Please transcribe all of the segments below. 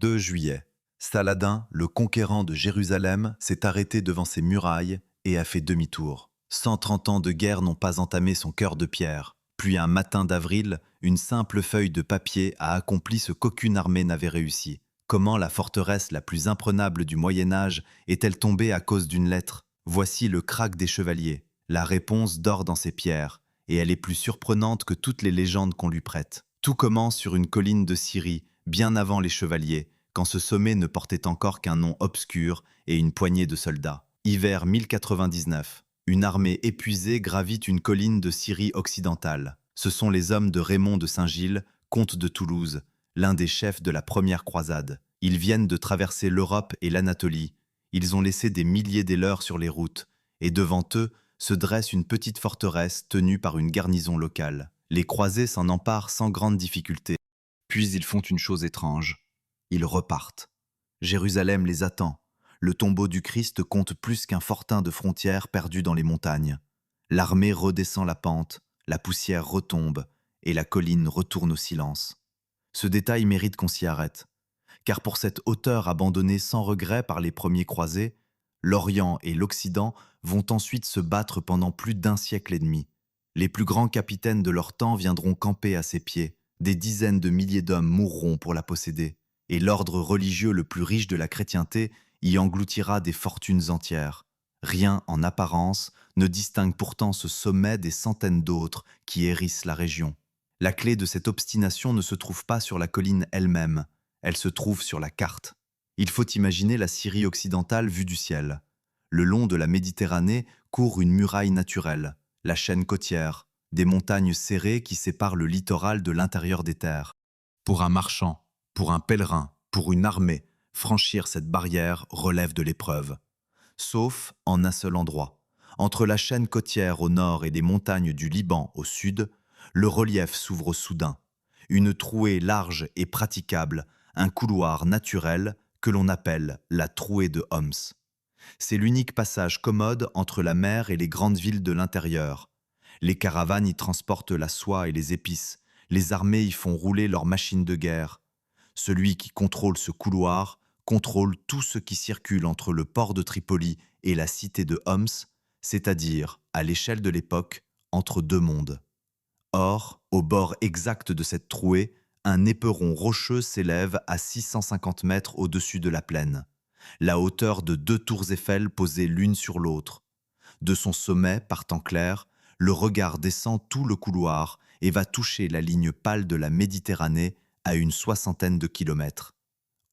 2 juillet. Saladin, le conquérant de Jérusalem, s'est arrêté devant ses murailles et a fait demi-tour. 130 ans de guerre n'ont pas entamé son cœur de pierre. Puis un matin d'avril, une simple feuille de papier a accompli ce qu'aucune armée n'avait réussi. Comment la forteresse la plus imprenable du Moyen-Âge est-elle tombée à cause d'une lettre? Voici le krach des chevaliers. La réponse dort dans ces pierres, et elle est plus surprenante que toutes les légendes qu'on lui prête. Tout commence sur une colline de Syrie, bien avant les chevaliers, quand ce sommet ne portait encore qu'un nom obscur et une poignée de soldats. Hiver 1099. Une armée épuisée gravit une colline de Syrie occidentale. Ce sont les hommes de Raymond de Saint-Gilles, comte de Toulouse, l'un des chefs de la première croisade. Ils viennent de traverser l'Europe et l'Anatolie. Ils ont laissé des milliers des leurs sur les routes, et devant eux se dresse une petite forteresse tenue par une garnison locale. Les croisés s'en emparent sans grande difficulté. Puis ils font une chose étrange. Ils repartent. Jérusalem les attend. Le tombeau du Christ compte plus qu'un fortin de frontières perdu dans les montagnes. L'armée redescend la pente, la poussière retombe, et la colline retourne au silence. Ce détail mérite qu'on s'y arrête, car pour cette hauteur abandonnée sans regret par les premiers croisés, l'Orient et l'Occident vont ensuite se battre pendant plus d'un siècle et demi. Les plus grands capitaines de leur temps viendront camper à ses pieds, des dizaines de milliers d'hommes mourront pour la posséder, et l'ordre religieux le plus riche de la chrétienté y engloutira des fortunes entières. Rien, en apparence, ne distingue pourtant ce sommet des centaines d'autres qui hérissent la région. La clé de cette obstination ne se trouve pas sur la colline elle-même, elle se trouve sur la carte. Il faut imaginer la Syrie occidentale vue du ciel. Le long de la Méditerranée court une muraille naturelle, la chaîne côtière, des montagnes serrées qui séparent le littoral de l'intérieur des terres. Pour un marchand, pour un pèlerin, pour une armée, franchir cette barrière relève de l'épreuve. Sauf en un seul endroit. Entre la chaîne côtière au nord et les montagnes du Liban au sud, le relief s'ouvre soudain. Une trouée large et praticable, un couloir naturel que l'on appelle la trouée de Homs. C'est l'unique passage commode entre la mer et les grandes villes de l'intérieur. Les caravanes y transportent la soie et les épices, les armées y font rouler leurs machines de guerre. Celui qui contrôle ce couloir contrôle tout ce qui circule entre le port de Tripoli et la cité de Homs, c'est-à-dire, à l'échelle de l'époque, entre deux mondes. Or, au bord exact de cette trouée, un éperon rocheux s'élève à 650 mètres au-dessus de la plaine, la hauteur de 2 tours Eiffel posées l'une sur l'autre. De son sommet, par temps clair, le regard descend tout le couloir et va toucher la ligne pâle de la Méditerranée à une soixantaine de kilomètres.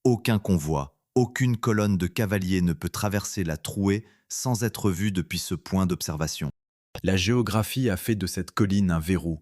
Aucun convoi, aucune colonne de cavaliers ne peut traverser la trouée sans être vue depuis ce point d'observation. La géographie a fait de cette colline un verrou.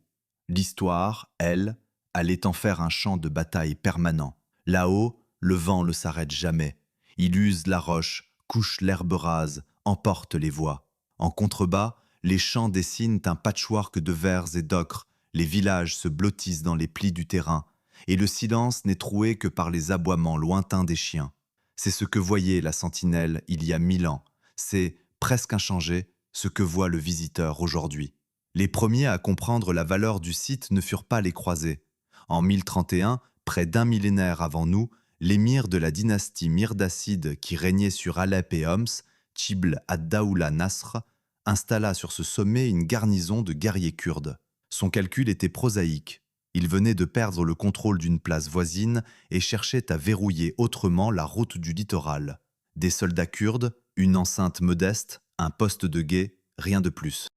L'histoire, elle, allait en faire un champ de bataille permanent. Là-haut, le vent ne s'arrête jamais. Il use la roche, couche l'herbe rase, emporte les voies. En contrebas, les champs dessinent un patchwork de vers et d'ocre, les villages se blottissent dans les plis du terrain, et le silence n'est troué que par les aboiements lointains des chiens. C'est ce que voyait la sentinelle il y a 1000 ans. C'est, presque inchangé, ce que voit le visiteur aujourd'hui. Les premiers à comprendre la valeur du site ne furent pas les croisés. En 1031, près d'un millénaire avant nous, l'émir de la dynastie Mirdacide qui régnait sur Alep et Homs, Tibl ad-Daoula Nasr, installa sur ce sommet une garnison de guerriers kurdes. Son calcul était prosaïque. Il venait de perdre le contrôle d'une place voisine et cherchait à verrouiller autrement la route du littoral. Des soldats kurdes, une enceinte modeste, un poste de guet, rien de plus.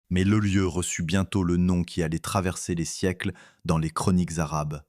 Mais le lieu reçut bientôt le nom qui allait traverser les siècles dans les chroniques arabes.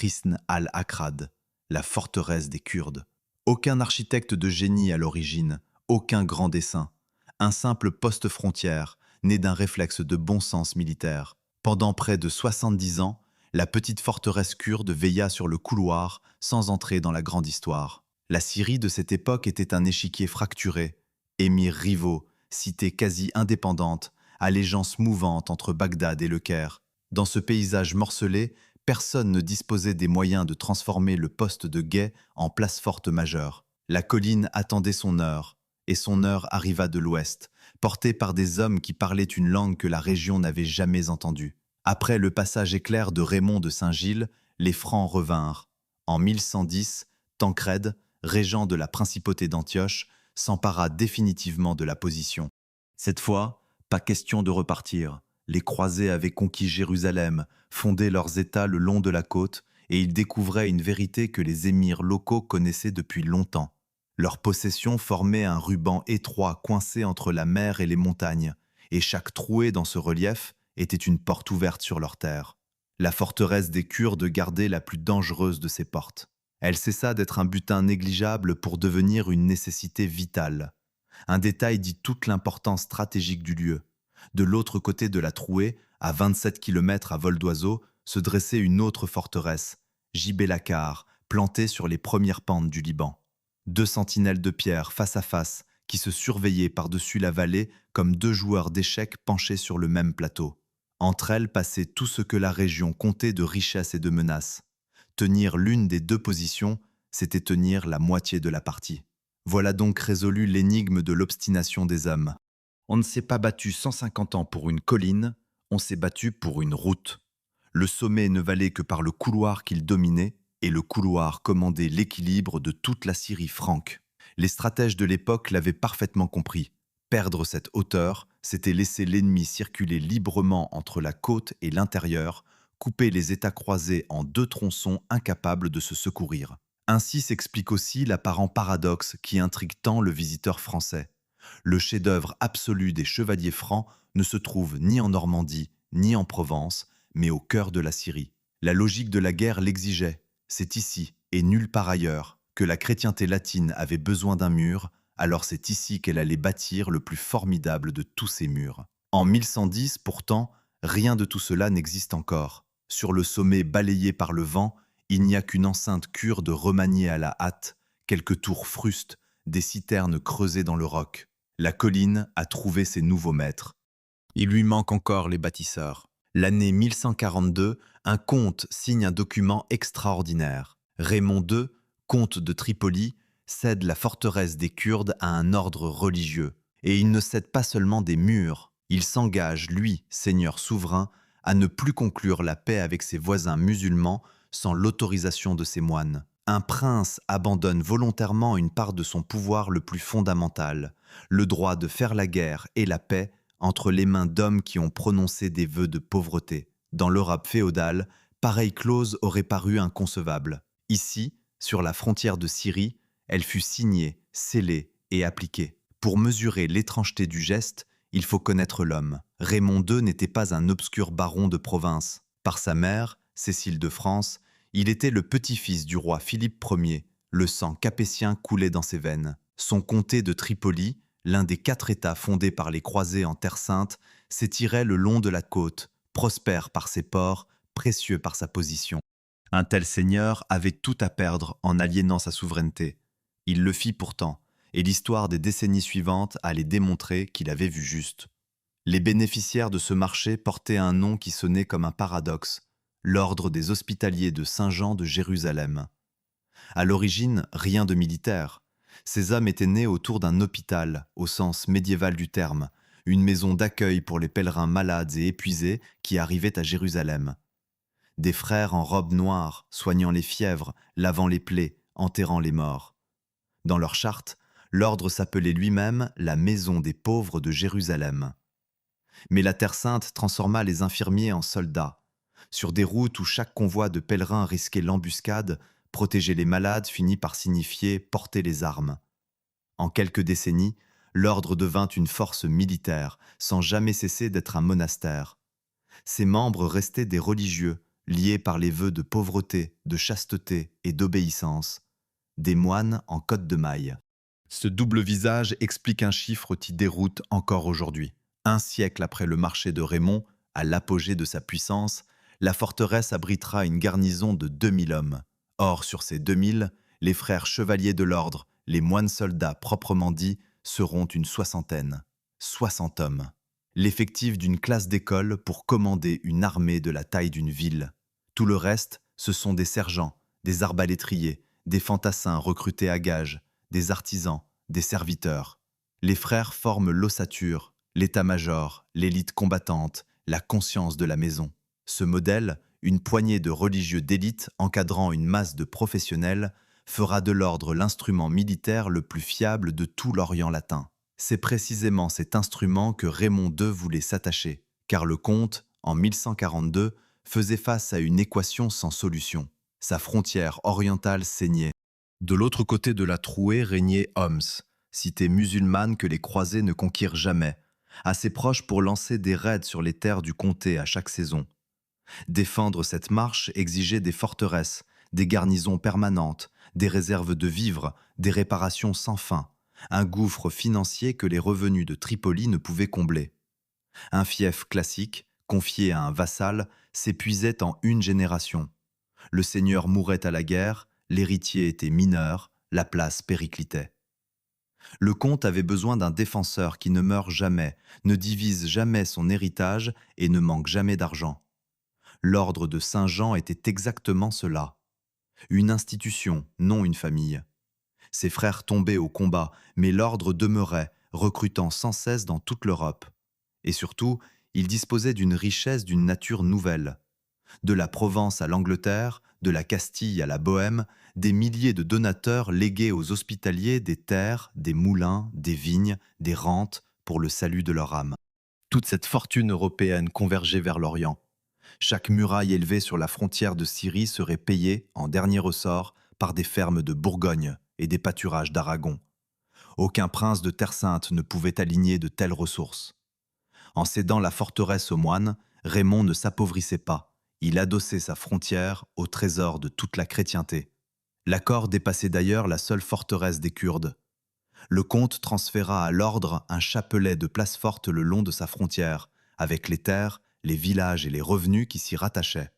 Hisn al-Akrad, la forteresse des Kurdes. Aucun architecte de génie à l'origine, aucun grand dessin. Un simple poste frontière, né d'un réflexe de bon sens militaire. Pendant près de 70 ans, la petite forteresse kurde veilla sur le couloir sans entrer dans la grande histoire. La Syrie de cette époque était un échiquier fracturé. Émirs rivaux, cités quasi indépendantes, allégeances mouvantes entre Bagdad et Le Caire. Dans ce paysage morcelé, personne ne disposait des moyens de transformer le poste de guet en place forte majeure. La colline attendait son heure, et son heure arriva de l'ouest, portée par des hommes qui parlaient une langue que la région n'avait jamais entendue. Après le passage éclair de Raymond de Saint-Gilles, les Francs revinrent. En 1110, Tancrède, régent de la principauté d'Antioche, s'empara définitivement de la position. Cette fois, pas question de repartir. Les croisés avaient conquis Jérusalem, fondé leurs États le long de la côte, et ils découvraient une vérité que les émirs locaux connaissaient depuis longtemps. Leur possession formait un ruban étroit coincé entre la mer et les montagnes, et chaque trouée dans ce relief était une porte ouverte sur leur terre. La forteresse des Kurdes gardait la plus dangereuse de ces portes. Elle cessa d'être un butin négligeable pour devenir une nécessité vitale. Un détail dit toute l'importance stratégique du lieu. De l'autre côté de la trouée, à 27 km à vol d'oiseau, se dressait une autre forteresse, Gibelakar, plantée sur les premières pentes du Liban. 2 sentinelles de pierre face à face qui se surveillaient par-dessus la vallée comme 2 joueurs d'échecs penchés sur le même plateau. Entre elles passait tout ce que la région comptait de richesses et de menaces. Tenir l'une des 2 positions, c'était tenir la moitié de la partie. Voilà donc résolue l'énigme de l'obstination des hommes. On ne s'est pas battu 150 ans pour une colline, on s'est battu pour une route. Le sommet ne valait que par le couloir qu'il dominait, et le couloir commandait l'équilibre de toute la Syrie franque. Les stratèges de l'époque l'avaient parfaitement compris. Perdre cette hauteur, c'était laisser l'ennemi circuler librement entre la côte et l'intérieur, couper les États croisés en 2 tronçons incapables de se secourir. Ainsi s'explique aussi l'apparent paradoxe qui intrigue tant le visiteur français. Le chef-d'œuvre absolu des chevaliers francs ne se trouve ni en Normandie, ni en Provence, mais au cœur de la Syrie. La logique de la guerre l'exigeait. C'est ici, et nulle part ailleurs, que la chrétienté latine avait besoin d'un mur, alors c'est ici qu'elle allait bâtir le plus formidable de tous ces murs. En 1110, pourtant, rien de tout cela n'existe encore. Sur le sommet balayé par le vent, il n'y a qu'une enceinte kurde remaniée à la hâte, quelques tours frustes, des citernes creusées dans le roc. La colline a trouvé ses nouveaux maîtres. Il lui manque encore les bâtisseurs. L'année 1142, un comte signe un document extraordinaire. Raymond II, comte de Tripoli, cède la forteresse des Kurdes à un ordre religieux. Et il ne cède pas seulement des murs. Il s'engage, lui, seigneur souverain, à ne plus conclure la paix avec ses voisins musulmans sans l'autorisation de ses moines. Un prince abandonne volontairement une part de son pouvoir le plus fondamental, le droit de faire la guerre et la paix entre les mains d'hommes qui ont prononcé des vœux de pauvreté. Dans l'Europe féodale, pareille clause aurait paru inconcevable. Ici, sur la frontière de Syrie, elle fut signée, scellée et appliquée. Pour mesurer l'étrangeté du geste, il faut connaître l'homme. Raymond II n'était pas un obscur baron de province. Par sa mère, Cécile de France, il était le petit-fils du roi Philippe Ier. Le sang capétien coulait dans ses veines. Son comté de Tripoli, l'un des 4 États fondés par les croisés en Terre Sainte, s'étirait le long de la côte, prospère par ses ports, précieux par sa position. Un tel seigneur avait tout à perdre en aliénant sa souveraineté. Il le fit pourtant, et l'histoire des décennies suivantes allait démontrer qu'il avait vu juste. Les bénéficiaires de ce marché portaient un nom qui sonnait comme un paradoxe, l'ordre des Hospitaliers de Saint-Jean de Jérusalem. À l'origine, rien de militaire. Ces hommes étaient nés autour d'un hôpital, au sens médiéval du terme, une maison d'accueil pour les pèlerins malades et épuisés qui arrivaient à Jérusalem. Des frères en robe noire, soignant les fièvres, lavant les plaies, enterrant les morts. Dans leur charte, l'ordre s'appelait lui-même la Maison des pauvres de Jérusalem. Mais la Terre Sainte transforma les infirmiers en soldats. Sur des routes où chaque convoi de pèlerins risquait l'embuscade, protéger les malades finit par signifier porter les armes. En quelques décennies, l'ordre devint une force militaire, sans jamais cesser d'être un monastère. Ses membres restaient des religieux, liés par les vœux de pauvreté, de chasteté et d'obéissance. Des moines en cotte de maille. Ce double visage explique un chiffre qui déroute encore aujourd'hui. 1 siècle après le marché de Raymond, à l'apogée de sa puissance, la forteresse abritera une garnison de 2000 hommes. Or, sur ces 2000, les frères chevaliers de l'ordre, les moines soldats proprement dits, seront une 60aine. 60 hommes. L'effectif d'une classe d'école pour commander une armée de la taille d'une ville. Tout le reste, ce sont des sergents, des arbalétriers, des fantassins recrutés à gages, des artisans, des serviteurs. Les frères forment l'ossature, l'état-major, l'élite combattante, la conscience de la maison. Ce modèle, une poignée de religieux d'élite encadrant une masse de professionnels, fera de l'ordre l'instrument militaire le plus fiable de tout l'Orient latin. C'est précisément cet instrument que Raymond II voulait s'attacher, car le comte, en 1142, faisait face à une équation sans solution. Sa frontière orientale saignait. De l'autre côté de la trouée régnait Homs, cité musulmane que les croisés ne conquirent jamais, assez proche pour lancer des raids sur les terres du comté à chaque saison. Défendre cette marche exigeait des forteresses, des garnisons permanentes, des réserves de vivres, des réparations sans fin, un gouffre financier que les revenus de Tripoli ne pouvaient combler. Un fief classique, confié à un vassal, s'épuisait en une génération. Le seigneur mourait à la guerre, l'héritier était mineur, la place périclitait. Le comte avait besoin d'un défenseur qui ne meurt jamais, ne divise jamais son héritage et ne manque jamais d'argent. L'ordre de Saint-Jean était exactement cela. Une institution, non une famille. Ses frères tombaient au combat, mais l'ordre demeurait, recrutant sans cesse dans toute l'Europe. Et surtout, il disposait d'une richesse d'une nature nouvelle. De la Provence à l'Angleterre, de la Castille à la Bohême, des milliers de donateurs léguaient aux hospitaliers des terres, des moulins, des vignes, des rentes pour le salut de leur âme. Toute cette fortune européenne convergeait vers l'Orient. Chaque muraille élevée sur la frontière de Syrie serait payée, en dernier ressort, par des fermes de Bourgogne et des pâturages d'Aragon. Aucun prince de Terre Sainte ne pouvait aligner de telles ressources. En cédant la forteresse aux moines, Raymond ne s'appauvrissait pas. Il adossait sa frontière au trésor de toute la chrétienté. L'accord dépassait d'ailleurs la seule forteresse des Kurdes. Le comte transféra à l'ordre un chapelet de places fortes le long de sa frontière, avec les terres, les villages et les revenus qui s'y rattachaient.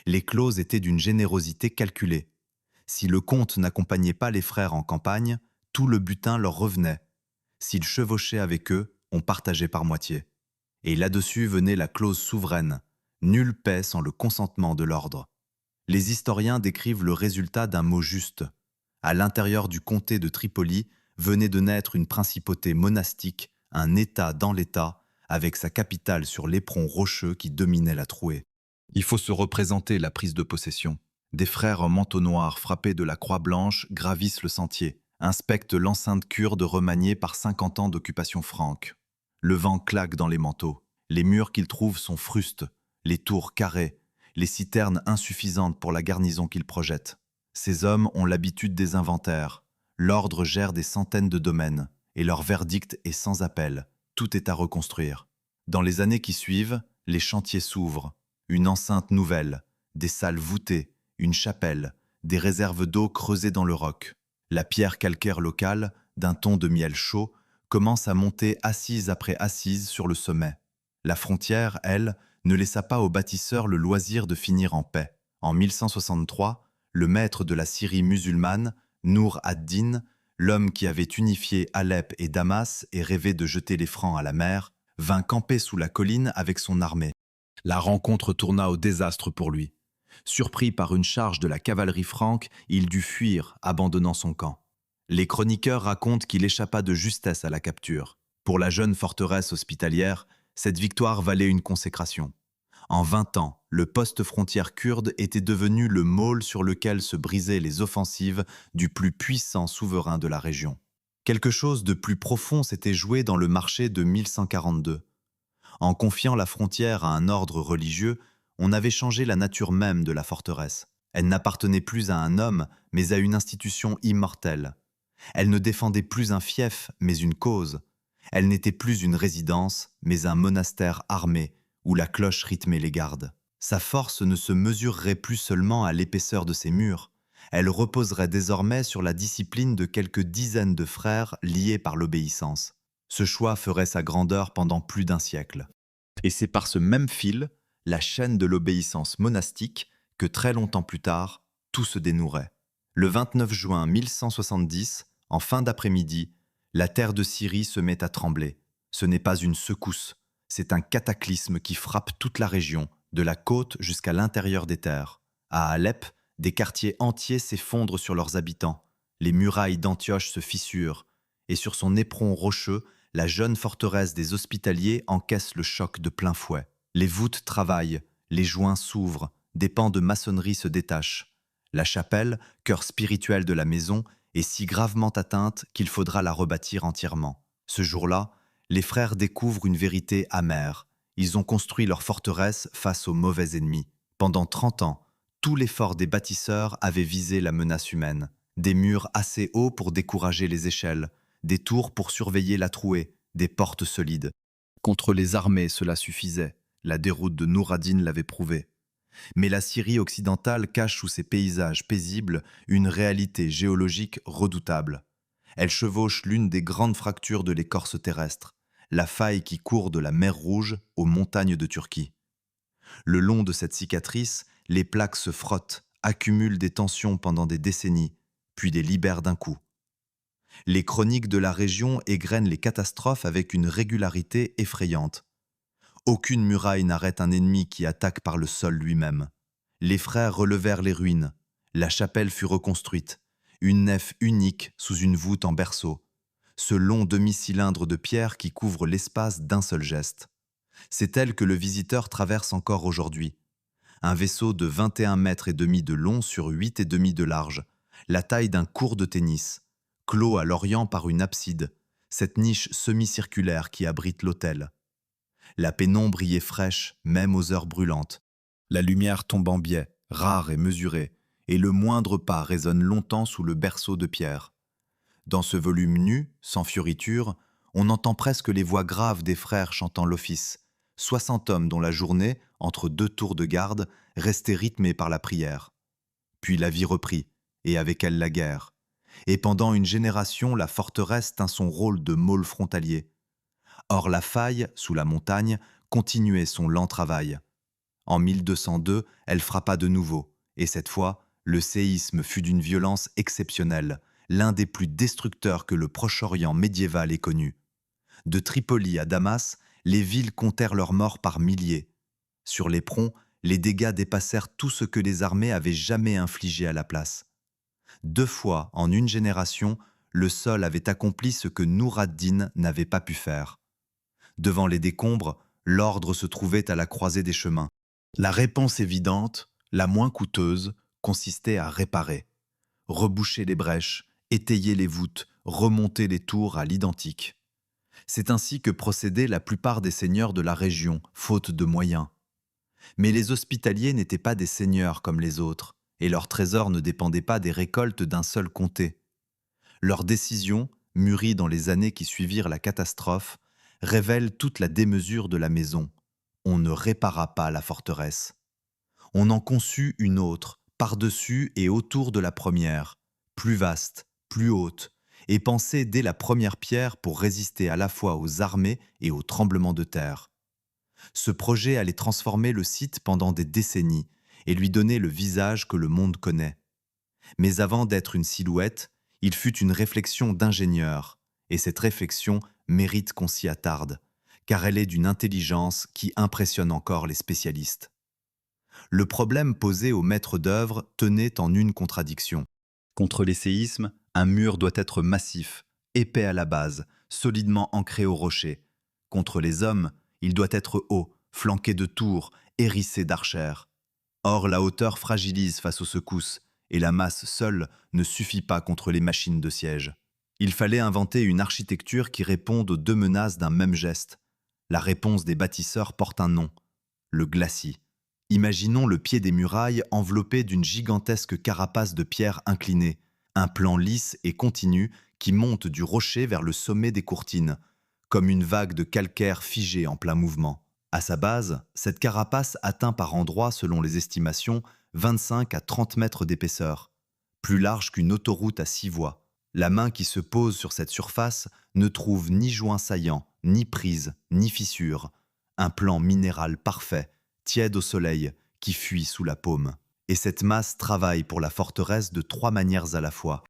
Les clauses étaient d'une générosité calculée. Si le comte n'accompagnait pas les frères en campagne, tout le butin leur revenait. S'il chevauchait avec eux, on partageait par moitié. Et là-dessus venait la clause souveraine. Nulle paix sans le consentement de l'ordre. Les historiens décrivent le résultat d'un mot juste. À l'intérieur du comté de Tripoli venait de naître une principauté monastique, un État dans l'État, avec sa capitale sur l'éperon rocheux qui dominait la trouée. Il faut se représenter la prise de possession. Des frères en manteau noir frappés de la croix blanche gravissent le sentier, inspectent l'enceinte kurde remaniée par 50 ans d'occupation franque. Le vent claque dans les manteaux. Les murs qu'ils trouvent sont frustes, les tours carrées, les citernes insuffisantes pour la garnison qu'ils projettent. Ces hommes ont l'habitude des inventaires. L'ordre gère des centaines de domaines, et leur verdict est sans appel. Tout est à reconstruire. Dans les années qui suivent, les chantiers s'ouvrent. Une enceinte nouvelle, des salles voûtées, une chapelle, des réserves d'eau creusées dans le roc. La pierre calcaire locale, d'un ton de miel chaud, commence à monter assise après assise sur le sommet. La frontière, elle, ne laissa pas aux bâtisseurs le loisir de finir en paix. En 1163, le maître de la Syrie musulmane, Nour ad-Din, l'homme qui avait unifié Alep et Damas et rêvé de jeter les Francs à la mer, vint camper sous la colline avec son armée. La rencontre tourna au désastre pour lui. Surpris par une charge de la cavalerie franque, il dut fuir, abandonnant son camp. Les chroniqueurs racontent qu'il échappa de justesse à la capture. Pour la jeune forteresse hospitalière, cette victoire valait une consécration. En 20 ans, le poste frontière kurde était devenu le môle sur lequel se brisaient les offensives du plus puissant souverain de la région. Quelque chose de plus profond s'était joué dans le marché de 1142. En confiant la frontière à un ordre religieux, on avait changé la nature même de la forteresse. Elle n'appartenait plus à un homme, mais à une institution immortelle. Elle ne défendait plus un fief, mais une cause. Elle n'était plus une résidence, mais un monastère armé, où la cloche rythmait les gardes. Sa force ne se mesurerait plus seulement à l'épaisseur de ses murs. Elle reposerait désormais sur la discipline de quelques dizaines de frères liés par l'obéissance. Ce choix ferait sa grandeur pendant plus d'un siècle. Et c'est par ce même fil, la chaîne de l'obéissance monastique, que très longtemps plus tard, tout se dénouerait. Le 29 juin 1170, en fin d'après-midi, la terre de Syrie se met à trembler. Ce n'est pas une secousse, c'est un cataclysme qui frappe toute la région, de la côte jusqu'à l'intérieur des terres. À Alep, des quartiers entiers s'effondrent sur leurs habitants. Les murailles d'Antioche se fissurent, et sur son éperon rocheux, la jeune forteresse des Hospitaliers encaisse le choc de plein fouet. Les voûtes travaillent, les joints s'ouvrent, des pans de maçonnerie se détachent. La chapelle, cœur spirituel de la maison, est si gravement atteinte qu'il faudra la rebâtir entièrement. Ce jour-là, les frères découvrent une vérité amère. Ils ont construit leur forteresse face aux mauvais ennemis. Pendant 30 ans, tout l'effort des bâtisseurs avait visé la menace humaine. Des murs assez hauts pour décourager les échelles, des tours pour surveiller la trouée, des portes solides. Contre les armées, cela suffisait. La déroute de Nour ad-Din l'avait prouvé. Mais la Syrie occidentale cache sous ses paysages paisibles une réalité géologique redoutable. Elle chevauche l'une des grandes fractures de l'écorce terrestre, la faille qui court de la mer Rouge aux montagnes de Turquie. Le long de cette cicatrice, les plaques se frottent, accumulent des tensions pendant des décennies, puis les libèrent d'un coup. Les chroniques de la région égrènent les catastrophes avec une régularité effrayante. Aucune muraille n'arrête un ennemi qui attaque par le sol lui-même. Les frères relevèrent les ruines. La chapelle fut reconstruite. Une nef unique sous une voûte en berceau. Ce long demi-cylindre de pierre qui couvre l'espace d'un seul geste. C'est elle que le visiteur traverse encore aujourd'hui. Un vaisseau de 21 mètres et demi de long sur 8 et demi de large. La taille d'un court de tennis. Clos à l'orient par une abside. Cette niche semi-circulaire qui abrite l'autel. La pénombre y est fraîche, même aux heures brûlantes. La lumière tombe en biais, rare et mesurée, et le moindre pas résonne longtemps sous le berceau de pierre. Dans ce volume nu, sans fioriture, on entend presque les voix graves des frères chantant l'office. 60 hommes dont la journée, entre deux tours de garde, restait rythmée par la prière. Puis la vie reprit, et avec elle la guerre. Et pendant une génération, la forteresse tint son rôle de môle frontalier. Or la faille, sous la montagne, continuait son lent travail. En 1202, elle frappa de nouveau, et cette fois, le séisme fut d'une violence exceptionnelle, l'un des plus destructeurs que le Proche-Orient médiéval ait connu. De Tripoli à Damas, les villes comptèrent leurs morts par milliers. Sur l'éperon, les dégâts dépassèrent tout ce que les armées avaient jamais infligé à la place. 2 fois en une génération, le sol avait accompli ce que Nour ad-Din n'avait pas pu faire. Devant les décombres, l'ordre se trouvait à la croisée des chemins. La réponse évidente, la moins coûteuse, consistait à réparer. Reboucher les brèches, étayer les voûtes, remonter les tours à l'identique. C'est ainsi que procédaient la plupart des seigneurs de la région, faute de moyens. Mais les hospitaliers n'étaient pas des seigneurs comme les autres, et leurs trésors ne dépendaient pas des récoltes d'un seul comté. Leurs décisions, mûries dans les années qui suivirent la catastrophe, révèlent toute la démesure de la maison. On ne répara pas la forteresse. On en conçut une autre, par-dessus et autour de la première, plus vaste, plus haute, et pensée dès la première pierre pour résister à la fois aux armées et aux tremblements de terre. Ce projet allait transformer le site pendant des décennies et lui donner le visage que le monde connaît. Mais avant d'être une silhouette, il fut une réflexion d'ingénieur, et cette réflexion mérite qu'on s'y attarde, car elle est d'une intelligence qui impressionne encore les spécialistes. Le problème posé au maître d'œuvre tenait en une contradiction. Contre les séismes, un mur doit être massif, épais à la base, solidement ancré au rocher. Contre les hommes, il doit être haut, flanqué de tours, hérissé d'archères. Or, la hauteur fragilise face aux secousses, et la masse seule ne suffit pas contre les machines de siège. Il fallait inventer une architecture qui réponde aux 2 menaces d'un même geste. La réponse des bâtisseurs porte un nom, le glacis. Imaginons le pied des murailles enveloppé d'une gigantesque carapace de pierre inclinée, un plan lisse et continu qui monte du rocher vers le sommet des courtines, comme une vague de calcaire figée en plein mouvement. À sa base, cette carapace atteint par endroits, selon les estimations, 25 à 30 mètres d'épaisseur, plus large qu'une autoroute à 6 voies. La main qui se pose sur cette surface ne trouve ni joint saillant, ni prise, ni fissure. Un plan minéral parfait, tiède au soleil, qui fuit sous la paume. Et cette masse travaille pour la forteresse de 3 manières à la fois.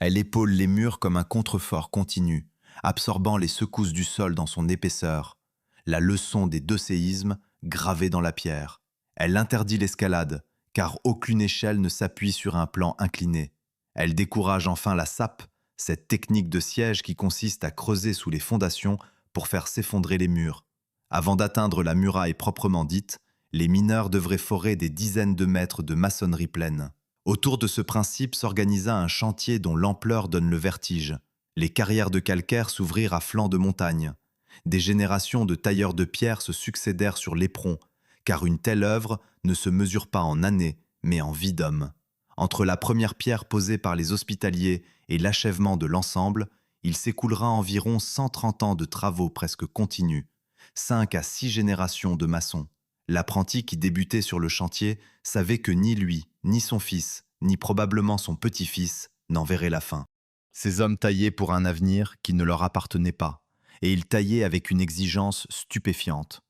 Elle épaule les murs comme un contrefort continu, absorbant les secousses du sol dans son épaisseur. La leçon des 2 séismes gravée dans la pierre. Elle interdit l'escalade, car aucune échelle ne s'appuie sur un plan incliné. Elle décourage enfin la sape, cette technique de siège qui consiste à creuser sous les fondations pour faire s'effondrer les murs. Avant d'atteindre la muraille proprement dite, les mineurs devraient forer des dizaines de mètres de maçonnerie pleine. Autour de ce principe s'organisa un chantier dont l'ampleur donne le vertige. Les carrières de calcaire s'ouvrirent à flanc de montagne. Des générations de tailleurs de pierre se succédèrent sur l'éperon, car une telle œuvre ne se mesure pas en années, mais en vie d'homme. Entre la première pierre posée par les hospitaliers et l'achèvement de l'ensemble, il s'écoulera environ 130 ans de travaux presque continus, 5 à 6 générations de maçons. L'apprenti qui débutait sur le chantier savait que ni lui, ni son fils, ni probablement son petit-fils n'en verraient la fin. Ces hommes taillaient pour un avenir qui ne leur appartenait pas, et ils taillaient avec une exigence stupéfiante.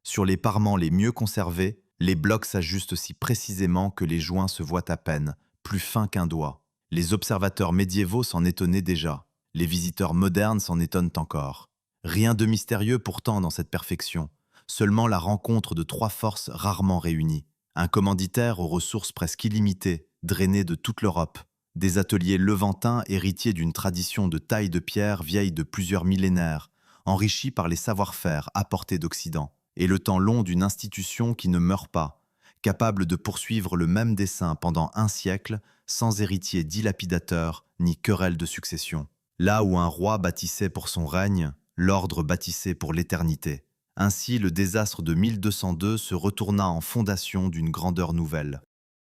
Sur les parements les mieux conservés, les blocs s'ajustent si précisément que les joints se voient à peine, plus fins qu'un doigt. Les observateurs médiévaux s'en étonnaient déjà. Les visiteurs modernes s'en étonnent encore. Rien de mystérieux pourtant dans cette perfection, seulement la rencontre de 3 forces rarement réunies. Un commanditaire aux ressources presque illimitées, drainé de toute l'Europe. Des ateliers levantins héritiers d'une tradition de taille de pierre vieille de plusieurs millénaires, enrichis par les savoir-faire apportés d'Occident. Et le temps long d'une institution qui ne meurt pas, capable de poursuivre le même dessein pendant un siècle, sans héritier dilapidateur ni querelle de succession. Là où un roi bâtissait pour son règne, l'ordre bâtissait pour l'éternité. Ainsi, le désastre de 1202 se retourna en fondation d'une grandeur nouvelle.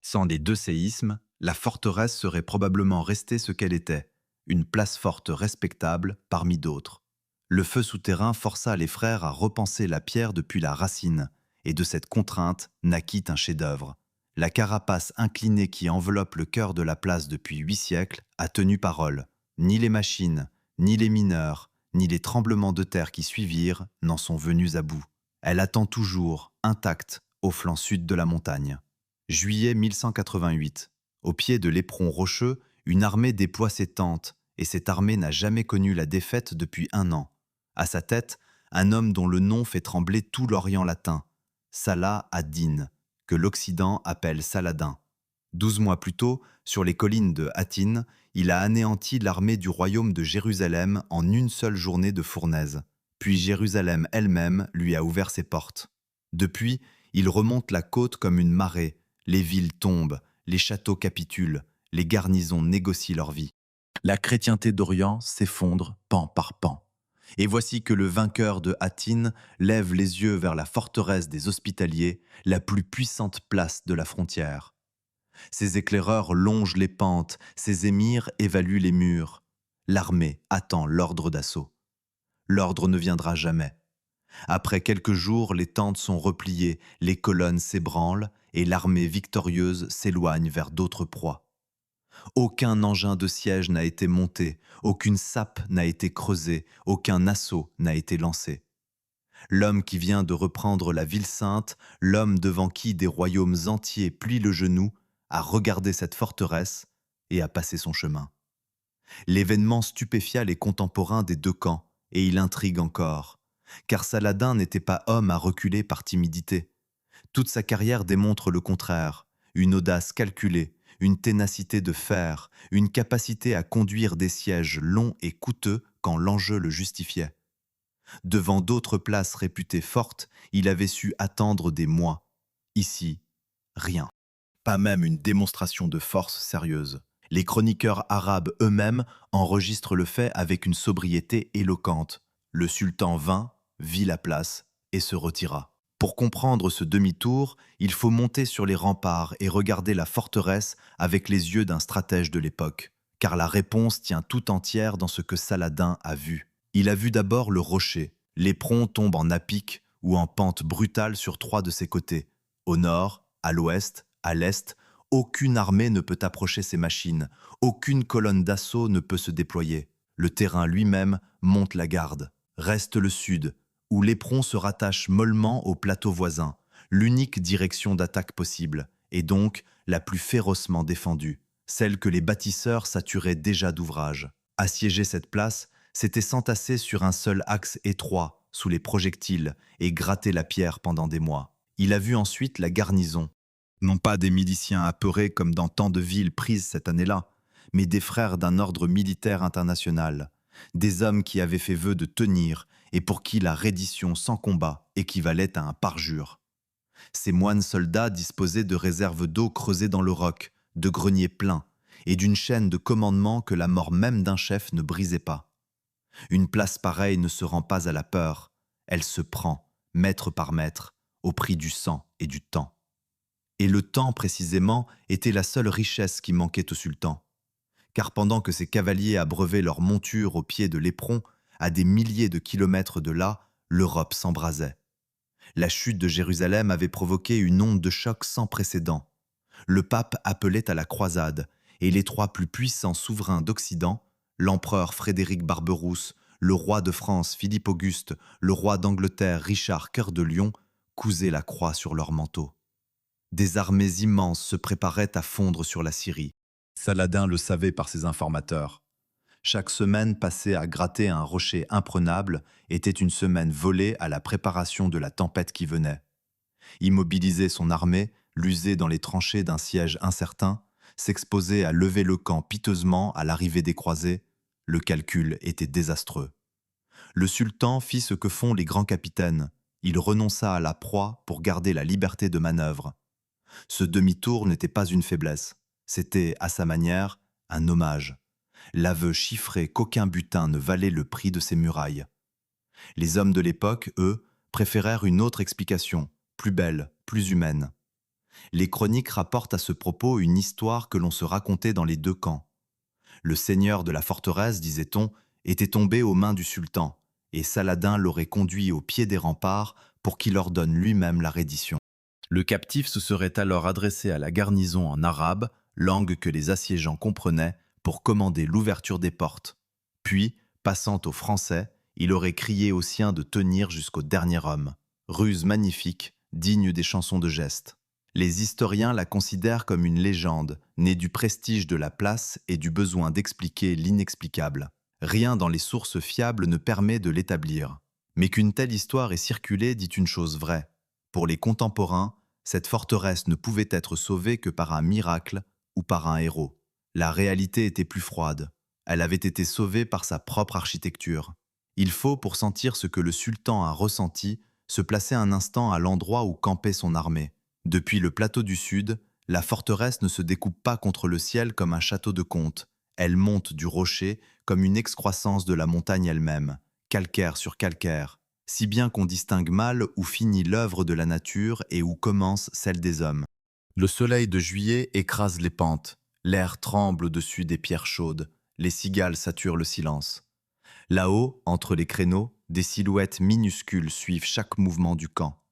Sans les 2 séismes, la forteresse serait probablement restée ce qu'elle était, une place forte respectable parmi d'autres. Le feu souterrain força les frères à repenser la pierre depuis la racine, et de cette contrainte naquit un chef-d'œuvre. La carapace inclinée qui enveloppe le cœur de la place depuis 8 siècles a tenu parole. Ni les machines, ni les mineurs, ni les tremblements de terre qui suivirent n'en sont venus à bout. Elle attend toujours, intacte, au flanc sud de la montagne. Juillet 1188. Au pied de l'éperon rocheux, une armée déploie ses tentes, et cette armée n'a jamais connu la défaite depuis 1 an. À sa tête, un homme dont le nom fait trembler tout l'Orient latin, Salah ad-Din, que l'Occident appelle Saladin. 12 mois plus tôt, sur les collines de Hattin, il a anéanti l'armée du royaume de Jérusalem en une seule journée de fournaise. Puis Jérusalem elle-même lui a ouvert ses portes. Depuis, il remonte la côte comme une marée, les villes tombent, les châteaux capitulent, les garnisons négocient leur vie. La chrétienté d'Orient s'effondre pan par pan. Et voici que le vainqueur de Hattin lève les yeux vers la forteresse des Hospitaliers, la plus puissante place de la frontière. Ses éclaireurs longent les pentes, ses émirs évaluent les murs. L'armée attend l'ordre d'assaut. L'ordre ne viendra jamais. Après quelques jours, les tentes sont repliées, les colonnes s'ébranlent et l'armée victorieuse s'éloigne vers d'autres proies. Aucun engin de siège n'a été monté, aucune sape n'a été creusée, aucun assaut n'a été lancé. L'homme qui vient de reprendre la ville sainte, l'homme devant qui des royaumes entiers plient le genou, a regardé cette forteresse et a passé son chemin. L'événement stupéfia les contemporains des 2 camps, et il intrigue encore, car Saladin n'était pas homme à reculer par timidité. Toute sa carrière démontre le contraire, une audace calculée, une ténacité de fer, une capacité à conduire des sièges longs et coûteux quand l'enjeu le justifiait. Devant d'autres places réputées fortes, il avait su attendre des mois. Ici, rien. Pas même une démonstration de force sérieuse. Les chroniqueurs arabes eux-mêmes enregistrent le fait avec une sobriété éloquente. Le sultan vint, vit la place et se retira. Pour comprendre ce demi-tour, il faut monter sur les remparts et regarder la forteresse avec les yeux d'un stratège de l'époque, car la réponse tient tout entière dans ce que Saladin a vu. Il a vu d'abord le rocher. L'éperon tombe en à-pic ou en pente brutale sur 3 de ses côtés. Au nord, à l'ouest, à l'est, aucune armée ne peut approcher ces machines, aucune colonne d'assaut ne peut se déployer. Le terrain lui-même monte la garde. Reste le sud, où l'éperon se rattache mollement au plateau voisin, l'unique direction d'attaque possible, et donc la plus férocement défendue, celle que les bâtisseurs saturaient déjà d'ouvrages. Assiéger cette place, c'était s'entasser sur un seul axe étroit, sous les projectiles, et gratter la pierre pendant des mois. Il a vu ensuite la garnison, non pas des miliciens apeurés comme dans tant de villes prises cette année-là, mais des frères d'un ordre militaire international, des hommes qui avaient fait vœu de tenir et pour qui la reddition sans combat équivalait à un parjure. Ces moines soldats disposaient de réserves d'eau creusées dans le roc, de greniers pleins et d'une chaîne de commandement que la mort même d'un chef ne brisait pas. Une place pareille ne se rend pas à la peur, elle se prend, mètre par mètre, au prix du sang et du temps. Et le temps, précisément, était la seule richesse qui manquait au sultan. Car pendant que ses cavaliers abreuvaient leurs montures au pied de l'éperon, à des milliers de kilomètres de là, l'Europe s'embrasait. La chute de Jérusalem avait provoqué une onde de choc sans précédent. Le pape appelait à la croisade, et les trois plus puissants souverains d'Occident, l'empereur Frédéric Barberousse, le roi de France Philippe Auguste, le roi d'Angleterre Richard Cœur de Lion, cousaient la croix sur leurs manteaux. Des armées immenses se préparaient à fondre sur la Syrie. Saladin le savait par ses informateurs. Chaque semaine passée à gratter un rocher imprenable était une semaine volée à la préparation de la tempête qui venait. Immobiliser son armée, l'user dans les tranchées d'un siège incertain, s'exposer à lever le camp piteusement à l'arrivée des croisés, le calcul était désastreux. Le sultan fit ce que font les grands capitaines. Il renonça à la proie pour garder la liberté de manœuvre. Ce demi-tour n'était pas une faiblesse, c'était, à sa manière, un hommage. L'aveu chiffré qu'aucun butin ne valait le prix de ces murailles. Les hommes de l'époque, eux, préférèrent une autre explication, plus belle, plus humaine. Les chroniques rapportent à ce propos une histoire que l'on se racontait dans les deux camps. Le seigneur de la forteresse, disait-on, était tombé aux mains du sultan, et Saladin l'aurait conduit au pied des remparts pour qu'il ordonne lui-même la reddition. Le captif se serait alors adressé à la garnison en arabe, langue que les assiégeants comprenaient, pour commander l'ouverture des portes. Puis, passant aux Français, il aurait crié aux siens de tenir jusqu'au dernier homme. Ruse magnifique, digne des chansons de geste. Les historiens la considèrent comme une légende, née du prestige de la place et du besoin d'expliquer l'inexplicable. Rien dans les sources fiables ne permet de l'établir. Mais qu'une telle histoire ait circulé dit une chose vraie. Pour les contemporains, cette forteresse ne pouvait être sauvée que par un miracle ou par un héros. La réalité était plus froide. Elle avait été sauvée par sa propre architecture. Il faut, pour sentir ce que le sultan a ressenti, se placer un instant à l'endroit où campait son armée. Depuis le plateau du Sud, la forteresse ne se découpe pas contre le ciel comme un château de conte. Elle monte du rocher comme une excroissance de la montagne elle-même, calcaire sur calcaire, si bien qu'on distingue mal où finit l'œuvre de la nature et où commence celle des hommes. Le soleil de juillet écrase les pentes, l'air tremble au-dessus des pierres chaudes, les cigales saturent le silence. Là-haut, entre les créneaux, des silhouettes minuscules suivent chaque mouvement du camp.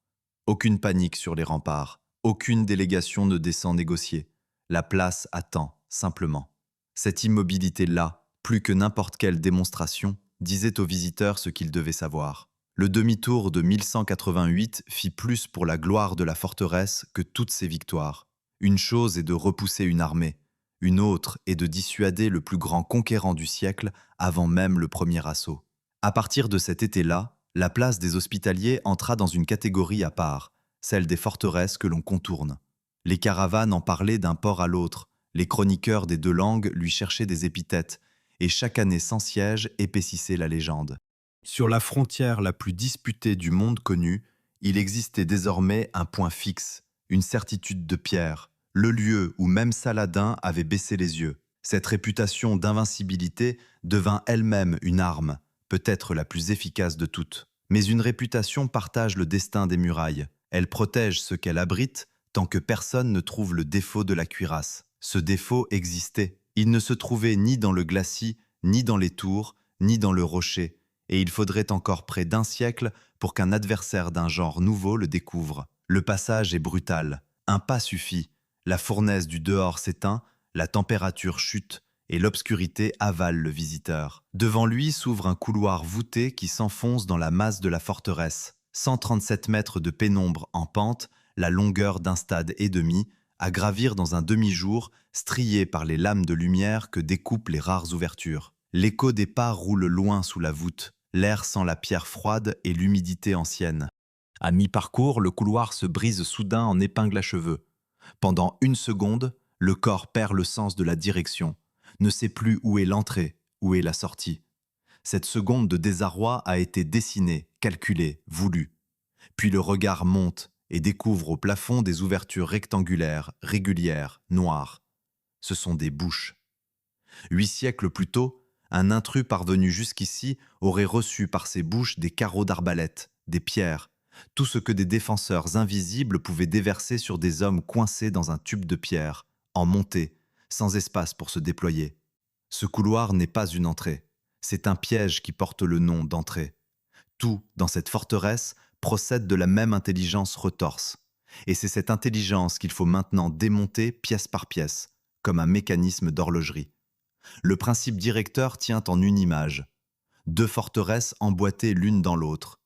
Aucune panique sur les remparts, aucune délégation ne descend négocier. La place attend, simplement. Cette immobilité-là, plus que n'importe quelle démonstration, disait aux visiteurs ce qu'ils devaient savoir. Le demi-tour de 1188 fit plus pour la gloire de la forteresse que toutes ses victoires. Une chose est de repousser une armée, une autre est de dissuader le plus grand conquérant du siècle avant même le premier assaut. À partir de cet été-là, la place des Hospitaliers entra dans une catégorie à part, celle des forteresses que l'on contourne. Les caravanes en parlaient d'un port à l'autre, les chroniqueurs des deux langues lui cherchaient des épithètes, et chaque année sans siège épaississait la légende. Sur la frontière la plus disputée du monde connu, il existait désormais un point fixe, une certitude de pierre, le lieu où même Saladin avait baissé les yeux. Cette réputation d'invincibilité devint elle-même une arme, peut-être la plus efficace de toutes. Mais une réputation partage le destin des murailles. Elle protège ce qu'elle abrite tant que personne ne trouve le défaut de la cuirasse. Ce défaut existait. Il ne se trouvait ni dans le glacis, ni dans les tours, ni dans le rocher, et il faudrait encore près d'un siècle pour qu'un adversaire d'un genre nouveau le découvre. Le passage est brutal. Un pas suffit. La fournaise du dehors s'éteint, la température chute, et l'obscurité avale le visiteur. Devant lui s'ouvre un couloir voûté qui s'enfonce dans la masse de la forteresse. 137 mètres de pénombre en pente, la longueur d'un stade et demi, à gravir dans un demi-jour, strié par les lames de lumière que découpent les rares ouvertures. L'écho des pas roule loin sous la voûte. L'air sent la pierre froide et l'humidité ancienne. À mi-parcours, le couloir se brise soudain en épingle à cheveux. Pendant une seconde, le corps perd le sens de la direction, ne sait plus où est l'entrée, où est la sortie. Cette seconde de désarroi a été dessinée, calculée, voulue. Puis le regard monte et découvre au plafond des ouvertures rectangulaires, régulières, noires. ce sont des bouches. 8 siècles plus tôt, un intrus parvenu jusqu'ici aurait reçu par ses bouches des carreaux d'arbalète, des pierres, tout ce que des défenseurs invisibles pouvaient déverser sur des hommes coincés dans un tube de pierre, en montée, sans espace pour se déployer. Ce couloir n'est pas une entrée, c'est un piège qui porte le nom d'entrée. Tout, dans cette forteresse, procède de la même intelligence retorse. Et c'est cette intelligence qu'il faut maintenant démonter pièce par pièce, comme un mécanisme d'horlogerie. Le principe directeur tient en une image. Deux forteresses emboîtées l'une dans l'autre.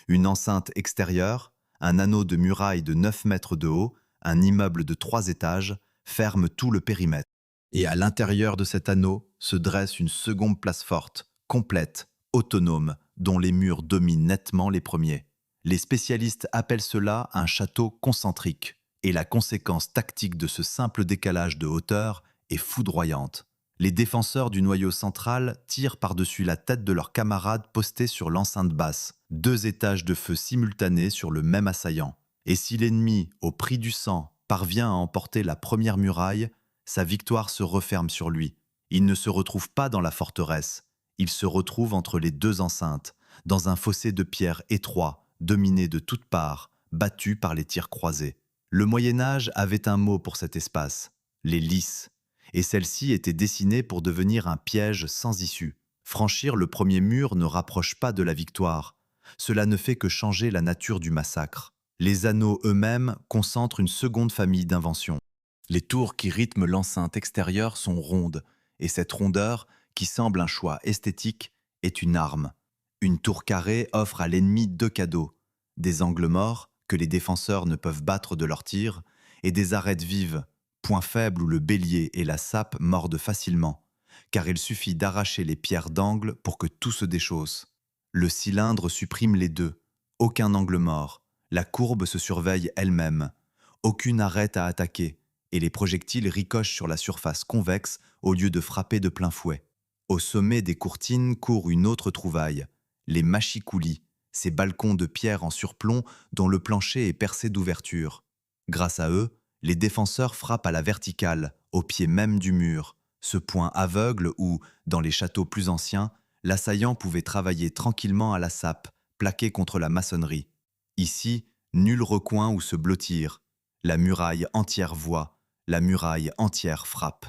Une enceinte extérieure, un anneau de muraille de 9 mètres de haut, un immeuble de 3 étages, ferme tout le périmètre. Et à l'intérieur de cet anneau se dresse une seconde place forte, complète, autonome, dont les murs dominent nettement les premiers. Les spécialistes appellent cela un château concentrique, et la conséquence tactique de ce simple décalage de hauteur est foudroyante. Les défenseurs du noyau central tirent par-dessus la tête de leurs camarades postés sur l'enceinte basse, 2 étages de feu simultanés sur le même assaillant. Et si l'ennemi, au prix du sang, parvient à emporter la première muraille, sa victoire se referme sur lui. Il ne se retrouve pas dans la forteresse, il se retrouve entre les 2 enceintes, dans un fossé de pierre étroit, dominé de toutes parts, battu par les tirs croisés. Le Moyen-Âge avait un mot pour cet espace, les lices, et celle-ci était dessinée pour devenir un piège sans issue. Franchir le premier mur ne rapproche pas de la victoire. Cela ne fait que changer la nature du massacre. Les anneaux eux-mêmes concentrent une seconde famille d'inventions. Les tours qui rythment l'enceinte extérieure sont rondes, et cette rondeur, qui semble un choix esthétique, est une arme. Une tour carrée offre à l'ennemi 2 cadeaux, des angles morts que les défenseurs ne peuvent battre de leurs tirs, et des arêtes vives, point faible où le bélier et la sape mordent facilement, car il suffit d'arracher les pierres d'angle pour que tout se déchausse. Le cylindre supprime les deux, aucun angle mort, la courbe se surveille elle-même, aucune arête à attaquer, et les projectiles ricochent sur la surface convexe au lieu de frapper de plein fouet. Au sommet des courtines court une autre trouvaille, les machicoulis, ces balcons de pierre en surplomb dont le plancher est percé d'ouvertures. Grâce à eux, les défenseurs frappent à la verticale, au pied même du mur, ce point aveugle où, dans les châteaux plus anciens, l'assaillant pouvait travailler tranquillement à la sape, plaqué contre la maçonnerie. Ici, nul recoin où se blottir. La muraille entière voit, la muraille entière frappe.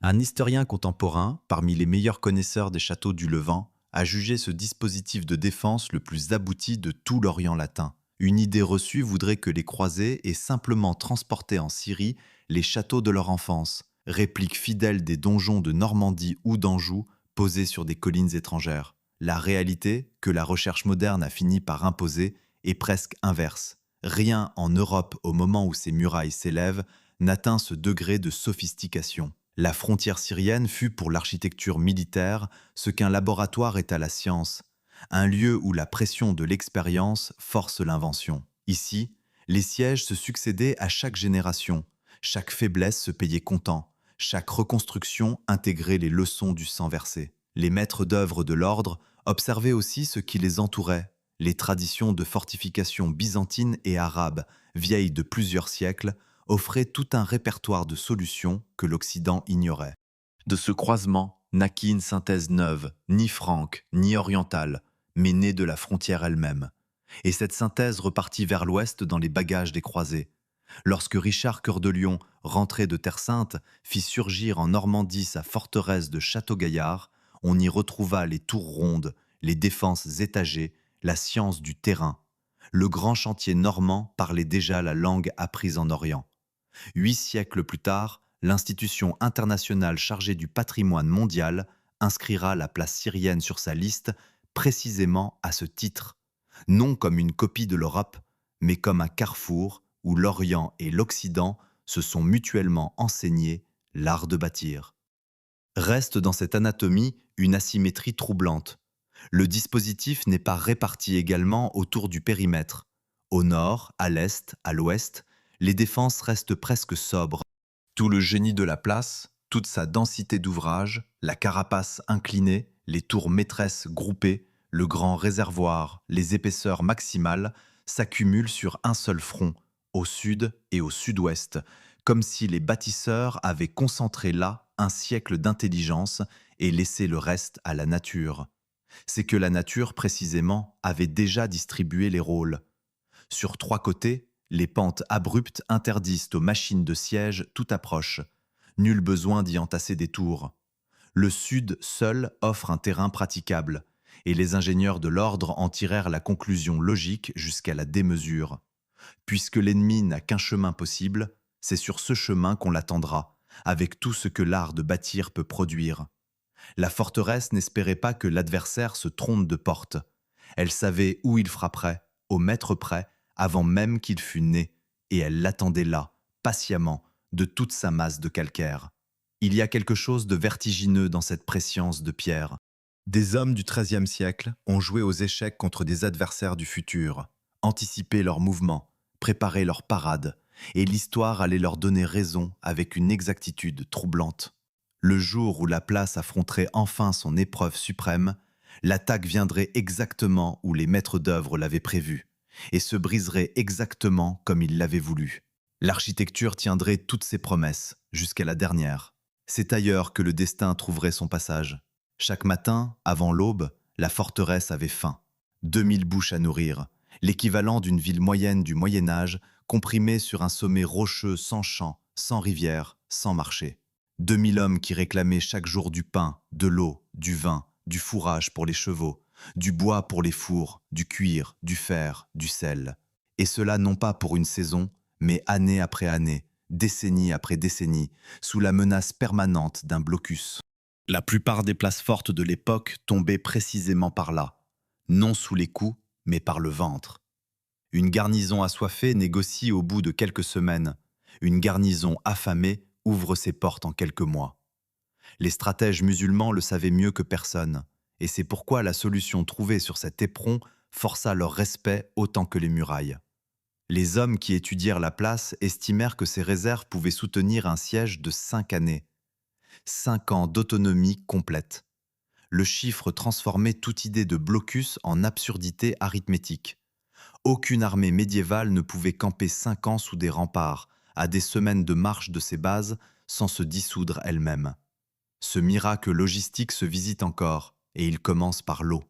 Un historien contemporain, parmi les meilleurs connaisseurs des châteaux du Levant, a jugé ce dispositif de défense le plus abouti de tout l'Orient latin. Une idée reçue voudrait que les croisés aient simplement transporté en Syrie les châteaux de leur enfance, répliques fidèles des donjons de Normandie ou d'Anjou posés sur des collines étrangères. La réalité, que la recherche moderne a fini par imposer, est presque inverse. Rien en Europe au moment où ces murailles s'élèvent n'atteint ce degré de sophistication. La frontière syrienne fut pour l'architecture militaire ce qu'un laboratoire est à la science, un lieu où la pression de l'expérience force l'invention. Ici, les sièges se succédaient à chaque génération, chaque faiblesse se payait comptant, chaque reconstruction intégrait les leçons du sang versé. Les maîtres d'œuvre de l'ordre observaient aussi ce qui les entourait, les traditions de fortification byzantines et arabes, vieilles de plusieurs siècles, offraient tout un répertoire de solutions que l'Occident ignorait. De ce croisement naquit une synthèse neuve, ni franque, ni orientale, mais née de la frontière elle-même. Et cette synthèse repartit vers l'ouest dans les bagages des croisés. Lorsque Richard Cœur de Lion, rentré de Terre Sainte, fit surgir en Normandie sa forteresse de Château-Gaillard, on y retrouva les tours rondes, les défenses étagées, la science du terrain. Le grand chantier normand parlait déjà la langue apprise en Orient. 8 siècles plus tard, l'institution internationale chargée du patrimoine mondial inscrira la place syrienne sur sa liste précisément à ce titre, non comme une copie de l'Europe, mais comme un carrefour où l'Orient et l'Occident se sont mutuellement enseignés l'art de bâtir. Reste dans cette anatomie une asymétrie troublante. Le dispositif n'est pas réparti également autour du périmètre. Au nord, à l'est, à l'ouest, les défenses restent presque sobres. Tout le génie de la place, toute sa densité d'ouvrage, la carapace inclinée, les tours maîtresses groupées, le grand réservoir, les épaisseurs maximales, s'accumulent sur un seul front, au sud et au sud-ouest, comme si les bâtisseurs avaient concentré là un siècle d'intelligence et laissé le reste à la nature. C'est que la nature, précisément, avait déjà distribué les rôles. Sur 3 côtés, les pentes abruptes interdisent aux machines de siège toute approche. Nul besoin d'y entasser des tours. Le sud seul offre un terrain praticable, et les ingénieurs de l'ordre en tirèrent la conclusion logique jusqu'à la démesure. Puisque l'ennemi n'a qu'un chemin possible, c'est sur ce chemin qu'on l'attendra, avec tout ce que l'art de bâtir peut produire. La forteresse n'espérait pas que l'adversaire se trompe de porte. Elle savait où il frapperait, au mètre près, avant même qu'il fût né, et elle l'attendait là, patiemment, de toute sa masse de calcaire. Il y a quelque chose de vertigineux dans cette prescience de pierre. Des hommes du XIIIe siècle ont joué aux échecs contre des adversaires du futur, anticipé leurs mouvements, préparé leurs parades, et l'histoire allait leur donner raison avec une exactitude troublante. Le jour où la place affronterait enfin son épreuve suprême, l'attaque viendrait exactement où les maîtres d'œuvre l'avaient prévu, et se briserait exactement comme ils l'avaient voulu. L'architecture tiendrait toutes ses promesses, jusqu'à la dernière. C'est ailleurs que le destin trouverait son passage. Chaque matin, avant l'aube, la forteresse avait faim. 2000 bouches à nourrir, l'équivalent d'une ville moyenne du Moyen-Âge, comprimée sur un sommet rocheux sans champs, sans rivière, sans marché. 2000 hommes qui réclamaient chaque jour du pain, de l'eau, du vin, du fourrage pour les chevaux, du bois pour les fours, du cuir, du fer, du sel. Et cela non pas pour une saison, mais année après année, décennie après décennie, sous la menace permanente d'un blocus. La plupart des places fortes de l'époque tombaient précisément par là, non sous les coups, mais par le ventre. Une garnison assoiffée négocie au bout de quelques semaines. Une garnison affamée ouvre ses portes en quelques mois. Les stratèges musulmans le savaient mieux que personne, et c'est pourquoi la solution trouvée sur cet éperon força leur respect autant que les murailles. Les hommes qui étudièrent la place estimèrent que ces réserves pouvaient soutenir un siège de 5 années. 5 ans d'autonomie complète. Le chiffre transformait toute idée de blocus en absurdité arithmétique. Aucune armée médiévale ne pouvait camper 5 ans sous des remparts, à des semaines de marche de ses bases, sans se dissoudre elle-même. Ce miracle logistique se visite encore, et il commence par l'eau.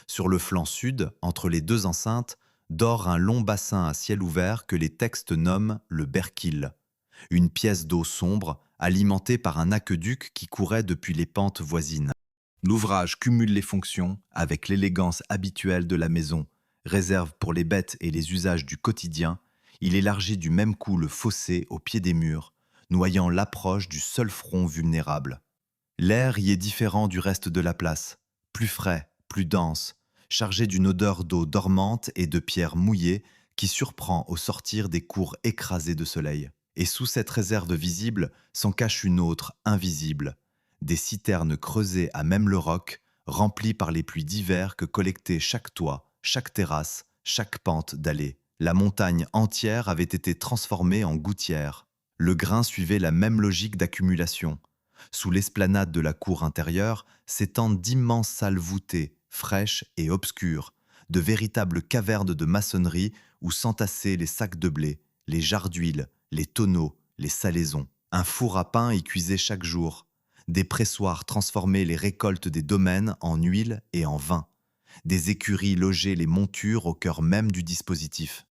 Sur le flanc sud, entre les 2 enceintes, dort un long bassin à ciel ouvert que les textes nomment le Berkil, une pièce d'eau sombre alimentée par un aqueduc qui courait depuis les pentes voisines. L'ouvrage cumule les fonctions avec l'élégance habituelle de la maison, réserve pour les bêtes et les usages du quotidien. Il élargit du même coup le fossé au pied des murs, noyant l'approche du seul front vulnérable. L'air y est différent du reste de la place, plus frais, plus dense, chargé d'une odeur d'eau dormante et de pierres mouillées qui surprend au sortir des cours écrasés de soleil. Et sous cette réserve visible s'en cache une autre, invisible, des citernes creusées à même le roc, remplies par les pluies d'hiver que collectait chaque toit, chaque terrasse, chaque pente d'allée. La montagne entière avait été transformée en gouttière. Le grain suivait la même logique d'accumulation. Sous l'esplanade de la cour intérieure s'étendent d'immenses salles voûtées, fraîches et obscures, de véritables cavernes de maçonnerie où s'entassaient les sacs de blé, les jarres d'huile, les tonneaux, les salaisons. Un four à pain y cuisait chaque jour. Des pressoirs transformaient les récoltes des domaines en huile et en vin. Des écuries logeaient les montures au cœur même du dispositif.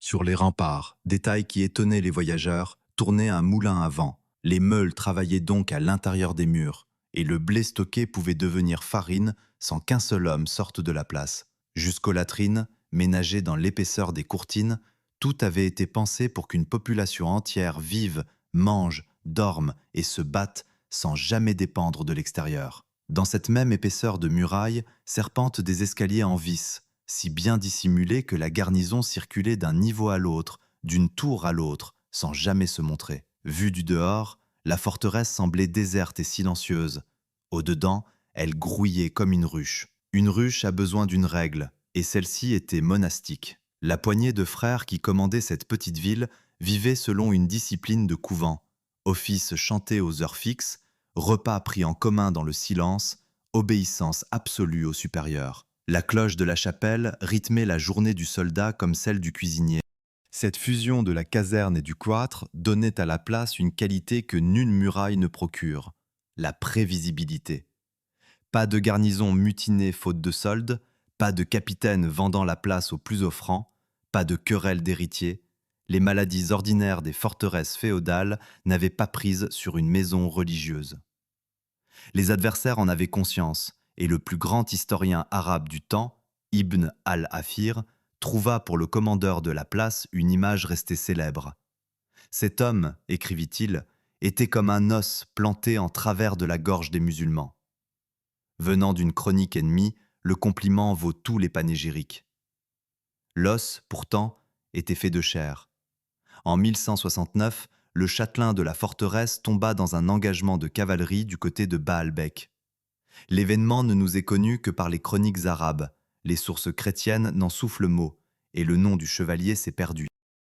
Sur les remparts, détail qui étonnait les voyageurs, tournait un moulin à vent. Les meules travaillaient donc à l'intérieur des murs, et le blé stocké pouvait devenir farine sans qu'un seul homme sorte de la place. Jusqu'aux latrines, ménagées dans l'épaisseur des courtines, tout avait été pensé pour qu'une population entière vive, mange, dorme et se batte sans jamais dépendre de l'extérieur. Dans cette même épaisseur de murailles serpentent des escaliers en vis, si bien dissimulés que la garnison circulait d'un niveau à l'autre, d'une tour à l'autre, sans jamais se montrer. Vue du dehors, la forteresse semblait déserte et silencieuse. Au-dedans, elle grouillait comme une ruche. Une ruche a besoin d'une règle, et celle-ci était monastique. La poignée de frères qui commandaient cette petite ville vivait selon une discipline de couvent. Office chanté aux heures fixes, repas pris en commun dans le silence, obéissance absolue au supérieur. La cloche de la chapelle rythmait la journée du soldat comme celle du cuisinier. Cette fusion de la caserne et du cloître donnait à la place une qualité que nulle muraille ne procure, la prévisibilité. Pas de garnison mutinée faute de solde, pas de capitaine vendant la place aux plus offrants, pas de querelle d'héritiers. Les maladies ordinaires des forteresses féodales n'avaient pas prise sur une maison religieuse. Les adversaires en avaient conscience, et le plus grand historien arabe du temps, Ibn al-Afir, trouva pour le commandeur de la place une image restée célèbre. Cet homme, écrivit-il, était comme un os planté en travers de la gorge des musulmans. Venant d'une chronique ennemie, le compliment vaut tous les panégyriques. L'os, pourtant, était fait de chair. En 1169, le châtelain de la forteresse tomba dans un engagement de cavalerie du côté de Baalbek. L'événement ne nous est connu que par les chroniques arabes. Les sources chrétiennes n'en soufflent mot, et le nom du chevalier s'est perdu.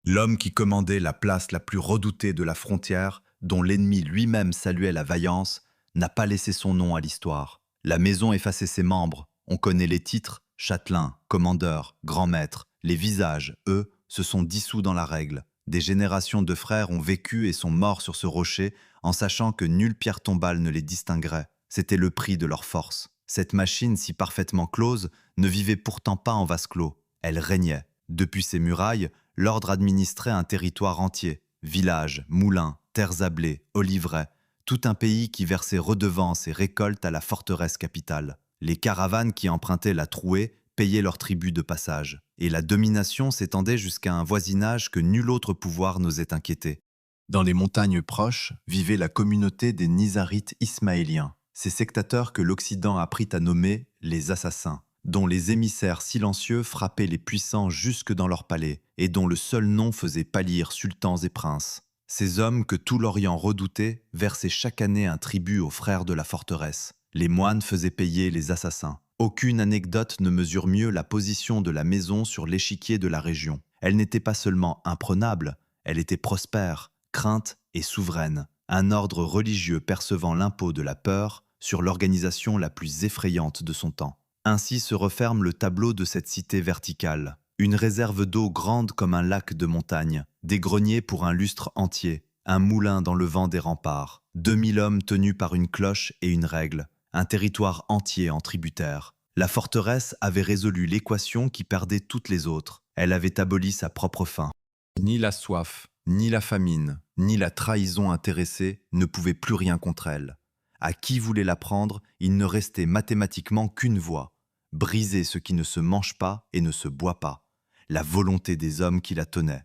L'homme qui commandait la place la plus redoutée de la frontière, dont l'ennemi lui-même saluait la vaillance, n'a pas laissé son nom à l'histoire. La maison effaçait ses membres. On connaît les titres, châtelain, commandeur, grand maître. Les visages, eux, se sont dissous dans la règle. Des générations de frères ont vécu et sont morts sur ce rocher en sachant que nulle pierre tombale ne les distinguerait. C'était le prix de leur force. Cette machine si parfaitement close ne vivait pourtant pas en vase clos. Elle régnait. Depuis ses murailles, l'ordre administrait un territoire entier. Villages, moulins, terres à blé, oliveraies. Tout un pays qui versait redevances et récoltes à la forteresse capitale. Les caravanes qui empruntaient la trouée payaient leur tribut de passage. Et la domination s'étendait jusqu'à un voisinage que nul autre pouvoir n'osait inquiéter. Dans les montagnes proches vivait la communauté des Nizarites ismaéliens, ces sectateurs que l'Occident apprit à nommer les assassins, dont les émissaires silencieux frappaient les puissants jusque dans leurs palais, et dont le seul nom faisait pâlir sultans et princes. Ces hommes que tout l'Orient redoutait versaient chaque année un tribut aux frères de la forteresse. Les moines faisaient payer les assassins. Aucune anecdote ne mesure mieux la position de la maison sur l'échiquier de la région. Elle n'était pas seulement imprenable, elle était prospère, crainte et souveraine. Un ordre religieux percevant l'impôt de la peur sur l'organisation la plus effrayante de son temps. Ainsi se referme le tableau de cette cité verticale. Une réserve d'eau grande comme un lac de montagne, des greniers pour un lustre entier, un moulin dans le vent des remparts, 2000 hommes tenus par une cloche et une règle, un territoire entier en tributaire. La forteresse avait résolu l'équation qui perdait toutes les autres. Elle avait aboli sa propre faim. Ni la soif, ni la famine, ni la trahison intéressée ne pouvaient plus rien contre elle. À qui voulait la prendre, il ne restait mathématiquement qu'une voie: briser ce qui ne se mange pas et ne se boit pas, la volonté des hommes qui la tenaient.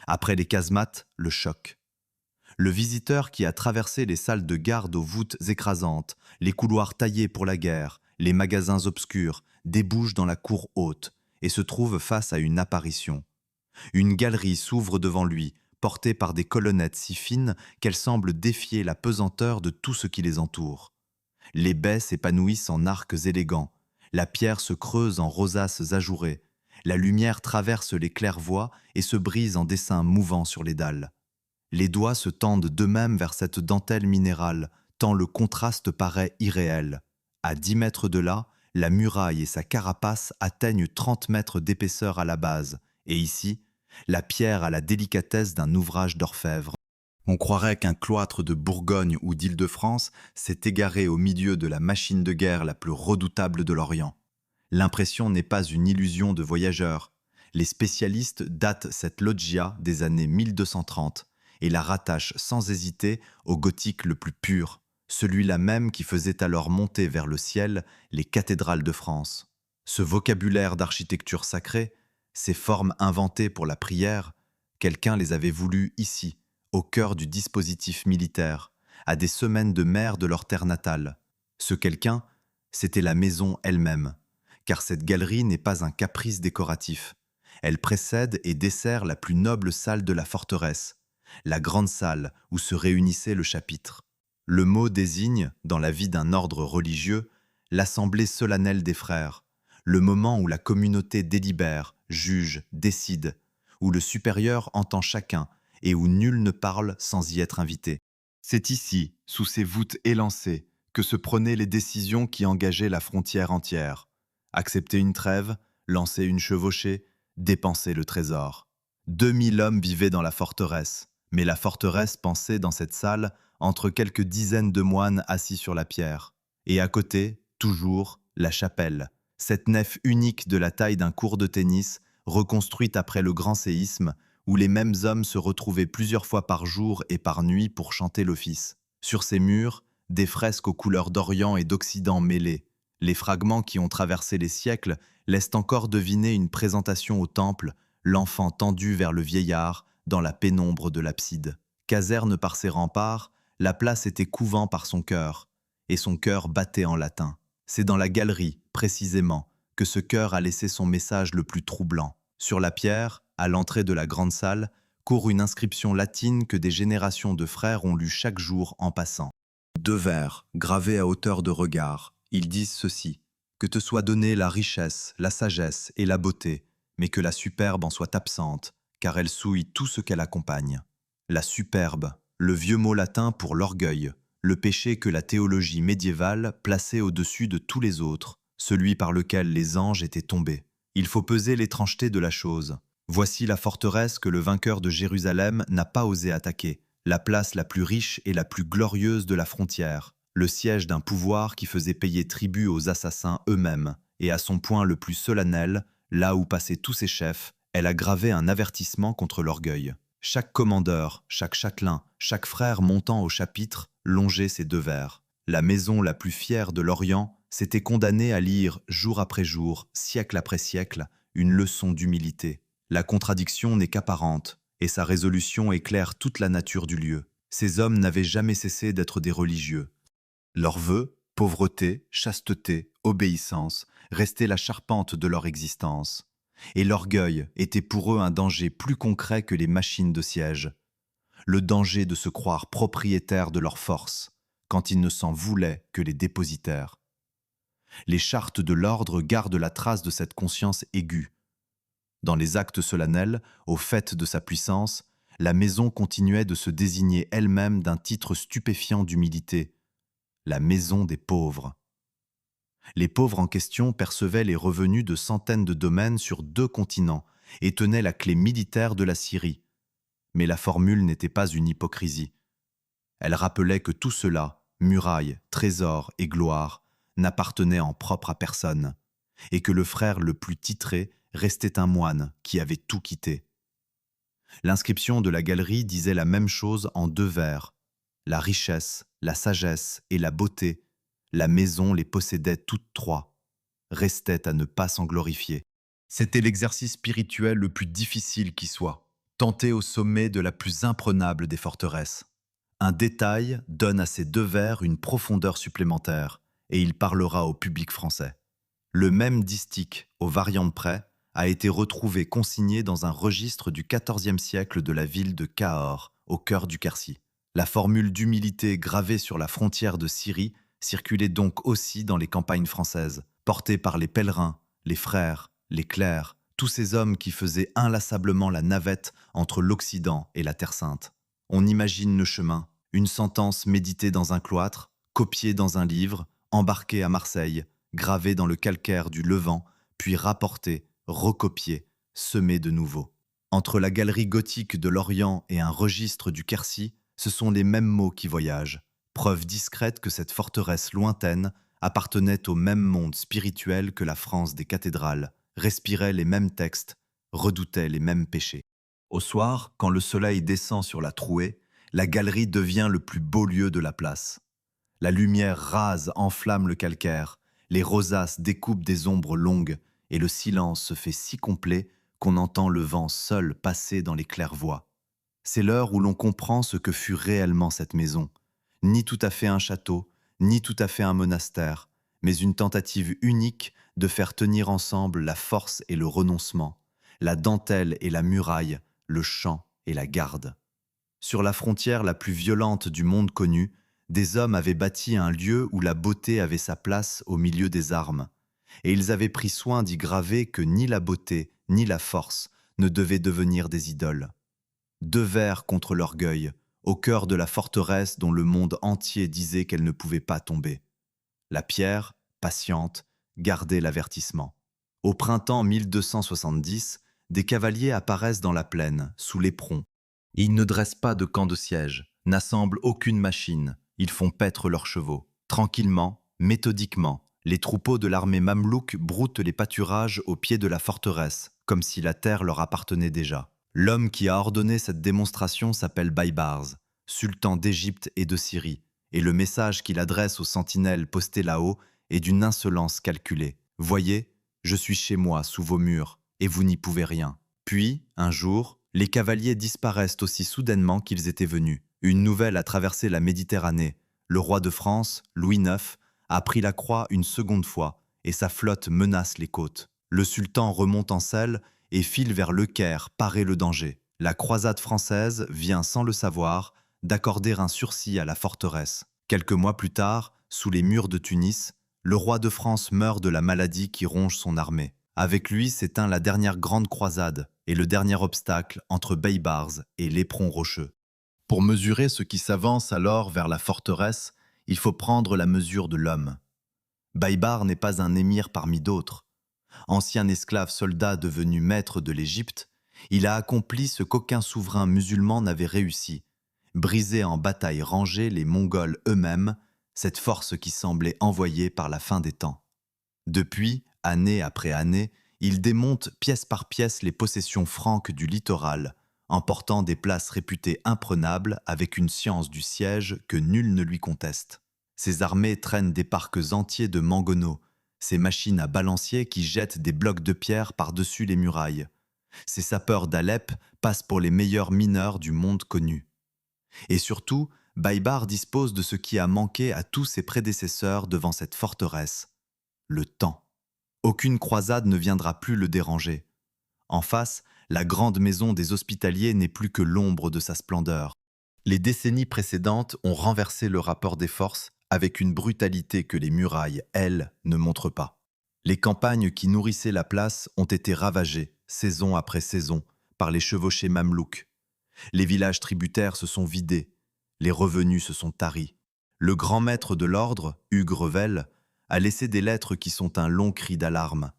Après les casemates, le choc. Le visiteur qui a traversé les salles de garde aux voûtes écrasantes, les couloirs taillés pour la guerre, les magasins obscurs, débouche dans la cour haute et se trouve face à une apparition. Une galerie s'ouvre devant lui, portée par des colonnettes si fines qu'elles semblent défier la pesanteur de tout ce qui les entoure. Les baies s'épanouissent en arcs élégants, la pierre se creuse en rosaces ajourées, la lumière traverse les claires-voies et se brise en dessins mouvants sur les dalles. Les doigts se tendent d'eux-mêmes vers cette dentelle minérale, tant le contraste paraît irréel. À 10 mètres de là, la muraille et sa carapace atteignent 30 mètres d'épaisseur à la base, et ici, la pierre a la délicatesse d'un ouvrage d'orfèvre. On croirait qu'un cloître de Bourgogne ou d'Île-de-France s'est égaré au milieu de la machine de guerre la plus redoutable de l'Orient. L'impression n'est pas une illusion de voyageurs. Les spécialistes datent cette loggia des années 1230 et la rattachent sans hésiter au gothique le plus pur, celui-là même qui faisait alors monter vers le ciel les cathédrales de France. Ce vocabulaire d'architecture sacrée, ces formes inventées pour la prière, quelqu'un les avait voulues ici, au cœur du dispositif militaire, à des semaines de mer de leur terre natale. Ce quelqu'un, c'était la maison elle-même, car cette galerie n'est pas un caprice décoratif. Elle précède et dessert la plus noble salle de la forteresse, la grande salle où se réunissait le chapitre. Le mot désigne, dans la vie d'un ordre religieux, l'assemblée solennelle des frères, le moment où la communauté délibère, juge, décide, où le supérieur entend chacun et où nul ne parle sans y être invité. C'est ici, sous ces voûtes élancées, que se prenaient les décisions qui engageaient la frontière entière. Accepter une trêve, lancer une chevauchée, dépenser le trésor. 2000 hommes vivaient dans la forteresse, mais la forteresse pensait dans cette salle entre quelques dizaines de moines assis sur la pierre. Et à côté, toujours, la chapelle, cette nef unique de la taille d'un court de tennis, reconstruite après le grand séisme, où les mêmes hommes se retrouvaient plusieurs fois par jour et par nuit pour chanter l'office. Sur ces murs, des fresques aux couleurs d'Orient et d'Occident mêlées. Les fragments qui ont traversé les siècles laissent encore deviner une présentation au temple, l'enfant tendu vers le vieillard dans la pénombre de l'abside. Caserne par ses remparts, la place était couvent par son cœur, et son cœur battait en latin. C'est dans la galerie, précisément, que ce cœur a laissé son message le plus troublant. Sur la pierre, à l'entrée de la grande salle, court une inscription latine que des générations de frères ont lue chaque jour en passant. 2 vers, gravés à hauteur de regard, ils disent ceci: que te soit donnée la richesse, la sagesse et la beauté, mais que la superbe en soit absente, car elle souille tout ce qu'elle accompagne. La superbe, le vieux mot latin pour l'orgueil, le péché que la théologie médiévale plaçait au-dessus de tous les autres, celui par lequel les anges étaient tombés. Il faut peser l'étrangeté de la chose. Voici la forteresse que le vainqueur de Jérusalem n'a pas osé attaquer, la place la plus riche et la plus glorieuse de la frontière, le siège d'un pouvoir qui faisait payer tribut aux assassins eux-mêmes, et à son point le plus solennel, là où passaient tous ses chefs, elle a gravé un avertissement contre l'orgueil. Chaque commandeur, chaque châtelain, chaque frère montant au chapitre longeait ces 2 vers. La maison la plus fière de l'Orient s'était condamnée à lire jour après jour, siècle après siècle, une leçon d'humilité. La contradiction n'est qu'apparente, et sa résolution éclaire toute la nature du lieu. Ces hommes n'avaient jamais cessé d'être des religieux. Leurs vœux, pauvreté, chasteté, obéissance, restaient la charpente de leur existence. Et l'orgueil était pour eux un danger plus concret que les machines de siège. Le danger de se croire propriétaires de leur force, quand ils ne s'en voulaient que les dépositaires. Les chartes de l'ordre gardent la trace de cette conscience aiguë. Dans les actes solennels, au fait de sa puissance, la maison continuait de se désigner elle-même d'un titre stupéfiant d'humilité, la maison des pauvres. Les pauvres en question percevaient les revenus de centaines de domaines sur 2 continents et tenaient la clé militaire de la Syrie. Mais la formule n'était pas une hypocrisie. Elle rappelait que tout cela, murailles, trésors et gloire, n'appartenait en propre à personne, et que le frère le plus titré restait un moine qui avait tout quitté. L'inscription de la galerie disait la même chose en 2 vers. La richesse, la sagesse et la beauté, la maison les possédait toutes 3, restait à ne pas s'en glorifier. C'était l'exercice spirituel le plus difficile qui soit, tenté au sommet de la plus imprenable des forteresses. Un détail donne à ces 2 vers une profondeur supplémentaire, et il parlera au public français. Le même distique, aux variantes près, a été retrouvé consigné dans un registre du XIVe siècle de la ville de Cahors, au cœur du Quercy. La formule d'humilité gravée sur la frontière de Syrie circulait donc aussi dans les campagnes françaises, portée par les pèlerins, les frères, les clercs, tous ces hommes qui faisaient inlassablement la navette entre l'Occident et la Terre Sainte. On imagine le chemin, une sentence méditée dans un cloître, copiée dans un livre, embarquée à Marseille, gravée dans le calcaire du Levant, puis rapportée, recopiée, semée de nouveau. Entre la galerie gothique de l'Orient et un registre du Quercy, ce sont les mêmes mots qui voyagent, preuve discrète que cette forteresse lointaine appartenait au même monde spirituel que la France des cathédrales, respirait les mêmes textes, redoutait les mêmes péchés. Au soir, quand le soleil descend sur la trouée, la galerie devient le plus beau lieu de la place. La lumière rase enflamme le calcaire, les rosaces découpent des ombres longues, et le silence se fait si complet qu'on entend le vent seul passer dans les claires-voies. C'est l'heure où l'on comprend ce que fut réellement cette maison. Ni tout à fait un château, ni tout à fait un monastère, mais une tentative unique de faire tenir ensemble la force et le renoncement, la dentelle et la muraille, le chant et la garde. Sur la frontière la plus violente du monde connu, des hommes avaient bâti un lieu où la beauté avait sa place au milieu des armes, et ils avaient pris soin d'y graver que ni la beauté ni la force ne devaient devenir des idoles. 2 vers contre l'orgueil, au cœur de la forteresse dont le monde entier disait qu'elle ne pouvait pas tomber. La pierre, patiente, gardait l'avertissement. Au printemps 1270, des cavaliers apparaissent dans la plaine, sous l'éperon. Ils ne dressent pas de camp de siège, n'assemblent aucune machine, ils font paître leurs chevaux. Tranquillement, méthodiquement, les troupeaux de l'armée mamelouk broutent les pâturages au pied de la forteresse, comme si la terre leur appartenait déjà. L'homme qui a ordonné cette démonstration s'appelle Baïbars, sultan d'Égypte et de Syrie, et le message qu'il adresse aux sentinelles postées là-haut est d'une insolence calculée. Voyez, je suis chez moi, sous vos murs, et vous n'y pouvez rien. Puis, un jour, les cavaliers disparaissent aussi soudainement qu'ils étaient venus. Une nouvelle a traversé la Méditerranée. Le roi de France, Louis IX, a pris la croix une seconde fois, et sa flotte menace les côtes. Le sultan remonte en selle et file vers Le Caire, parer le danger. La croisade française vient, sans le savoir, d'accorder un sursis à la forteresse. Quelques mois plus tard, sous les murs de Tunis, le roi de France meurt de la maladie qui ronge son armée. Avec lui s'éteint la dernière grande croisade et le dernier obstacle entre Baïbars et l'éperon rocheux. Pour mesurer ce qui s'avance alors vers la forteresse, il faut prendre la mesure de l'homme. Baïbar n'est pas un émir parmi d'autres. Ancien esclave soldat devenu maître de l'Égypte, il a accompli ce qu'aucun souverain musulman n'avait réussi, briser en bataille rangée les Mongols eux-mêmes, cette force qui semblait envoyée par la fin des temps. Depuis, année après année, il démonte pièce par pièce les possessions franques du littoral, emportant des places réputées imprenables avec une science du siège que nul ne lui conteste. Ses armées traînent des parcs entiers de mangonos, ces machines à balancier qui jettent des blocs de pierre par-dessus les murailles. Ces sapeurs d'Alep passent pour les meilleurs mineurs du monde connu. Et surtout, Baïbar dispose de ce qui a manqué à tous ses prédécesseurs devant cette forteresse, le temps. Aucune croisade ne viendra plus le déranger. En face, la grande maison des Hospitaliers n'est plus que l'ombre de sa splendeur. Les décennies précédentes ont renversé le rapport des forces avec une brutalité que les murailles, elles, ne montrent pas. Les campagnes qui nourrissaient la place ont été ravagées, saison après saison, par les chevauchés mamelouks. Les villages tributaires se sont vidés, les revenus se sont taris. Le grand maître de l'ordre, Hugues Revel, a laissé des lettres qui sont un long cri d'alarme.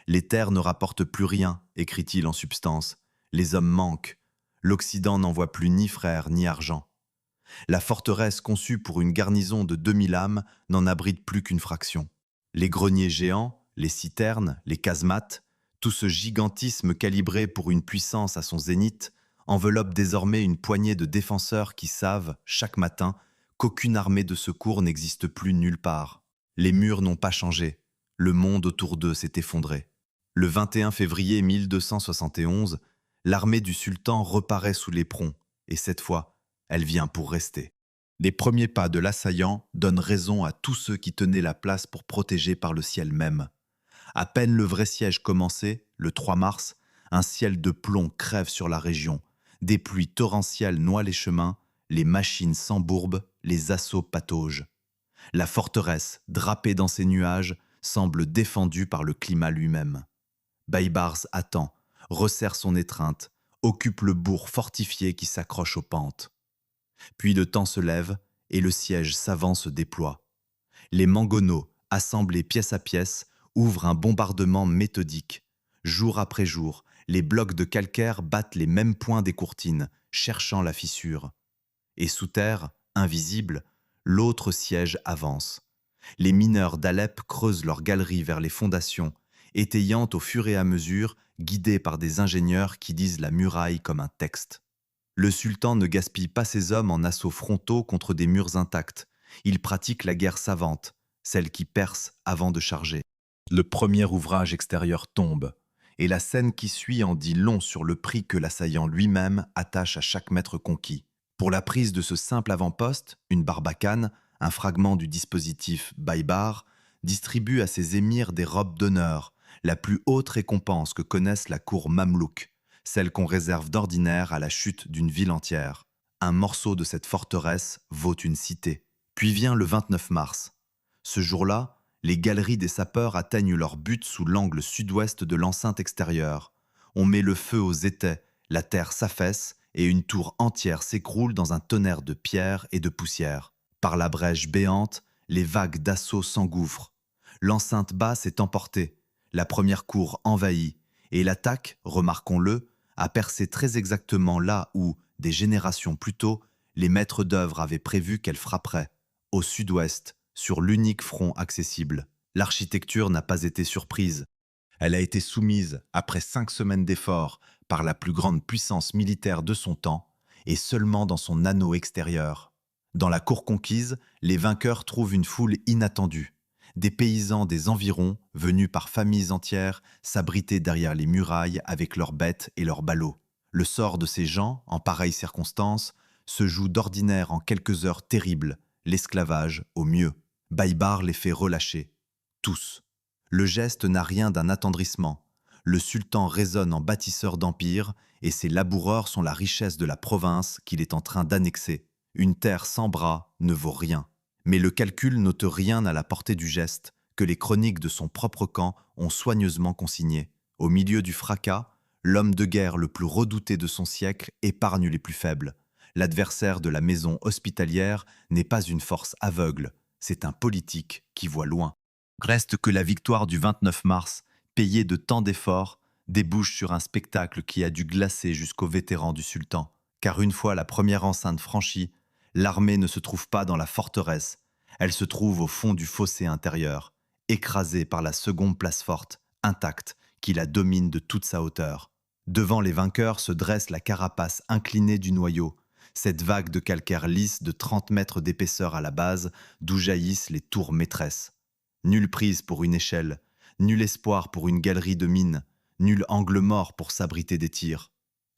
Les terres ne rapportent plus rien, écrit-il en substance. Les hommes manquent. L'Occident n'envoie plus ni frères ni argent. La forteresse conçue pour une garnison de 2000 âmes n'en abrite plus qu'une fraction. Les greniers géants, les citernes, les casemates, tout ce gigantisme calibré pour une puissance à son zénith, enveloppe désormais une poignée de défenseurs qui savent, chaque matin, qu'aucune armée de secours n'existe plus nulle part. Les murs n'ont pas changé. Le monde autour d'eux s'est effondré. Le 21 février 1271, l'armée du sultan reparaît sous l'éperon, et cette fois, elle vient pour rester. Les premiers pas de l'assaillant donnent raison à tous ceux qui tenaient la place pour protéger par le ciel même. À peine le vrai siège commencé, le 3 mars, un ciel de plomb crève sur la région. Des pluies torrentielles noient les chemins, les machines s'embourbent, les assauts pataugent. La forteresse, drapée dans ses nuages, semble défendue par le climat lui-même. Baïbars attend, resserre son étreinte, occupe le bourg fortifié qui s'accroche aux pentes. Puis le temps se lève et le siège savant se déploie. Les mangonos, assemblés pièce à pièce, ouvrent un bombardement méthodique. Jour après jour, les blocs de calcaire battent les mêmes points des courtines, cherchant la fissure. Et sous terre, invisible, l'autre siège avance. Les mineurs d'Alep creusent leurs galeries vers les fondations, étayant au fur et à mesure, guidés par des ingénieurs qui disent la muraille comme un texte. Le sultan ne gaspille pas ses hommes en assauts frontaux contre des murs intacts. Il pratique la guerre savante, celle qui perce avant de charger. Le premier ouvrage extérieur tombe, et la scène qui suit en dit long sur le prix que l'assaillant lui-même attache à chaque mètre conquis. Pour la prise de ce simple avant-poste, une barbacane, un fragment du dispositif Baïbar, distribue à ses émirs des robes d'honneur, la plus haute récompense que connaisse la cour mamelouk, celle qu'on réserve d'ordinaire à la chute d'une ville entière. Un morceau de cette forteresse vaut une cité. Puis vient le 29 mars. Ce jour-là, les galeries des sapeurs atteignent leur but sous l'angle sud-ouest de l'enceinte extérieure. On met le feu aux étais, la terre s'affaisse et une tour entière s'écroule dans un tonnerre de pierres et de poussière. Par la brèche béante, les vagues d'assaut s'engouffrent. L'enceinte basse est emportée, la première cour envahie, Et l'attaque, remarquons-le, a percé très exactement là où, des générations plus tôt, les maîtres d'œuvre avaient prévu qu'elle frapperait, au sud-ouest, sur l'unique front accessible. L'architecture n'a pas été surprise. Elle a été soumise, après 5 semaines d'efforts, par la plus grande puissance militaire de son temps, et seulement dans son anneau extérieur. Dans la cour conquise, les vainqueurs trouvent une foule inattendue. Des paysans des environs, venus par familles entières, s'abriter derrière les murailles avec leurs bêtes et leurs ballots. Le sort de ces gens, en pareilles circonstances, se joue d'ordinaire en quelques heures terribles, l'esclavage au mieux. Baïbar les fait relâcher. Tous. Le geste n'a rien d'un attendrissement. Le sultan raisonne en bâtisseur d'empire et ses laboureurs sont la richesse de la province qu'il est en train d'annexer. Une terre sans bras ne vaut rien. Mais le calcul n'ôte rien à la portée du geste que les chroniques de son propre camp ont soigneusement consigné. Au milieu du fracas, l'homme de guerre le plus redouté de son siècle épargne les plus faibles. L'adversaire de la maison hospitalière n'est pas une force aveugle, c'est un politique qui voit loin. Reste que la victoire du 29 mars, payée de tant d'efforts, débouche sur un spectacle qui a dû glacer jusqu'aux vétérans du sultan. Car une fois la première enceinte franchie, l'armée ne se trouve pas dans la forteresse, elle se trouve au fond du fossé intérieur, écrasée par la seconde place forte, intacte, qui la domine de toute sa hauteur. Devant les vainqueurs se dresse la carapace inclinée du noyau, cette vague de calcaire lisse de 30 mètres d'épaisseur à la base, d'où jaillissent les tours maîtresses. Nulle prise pour une échelle, nul espoir pour une galerie de mines, nul angle mort pour s'abriter des tirs.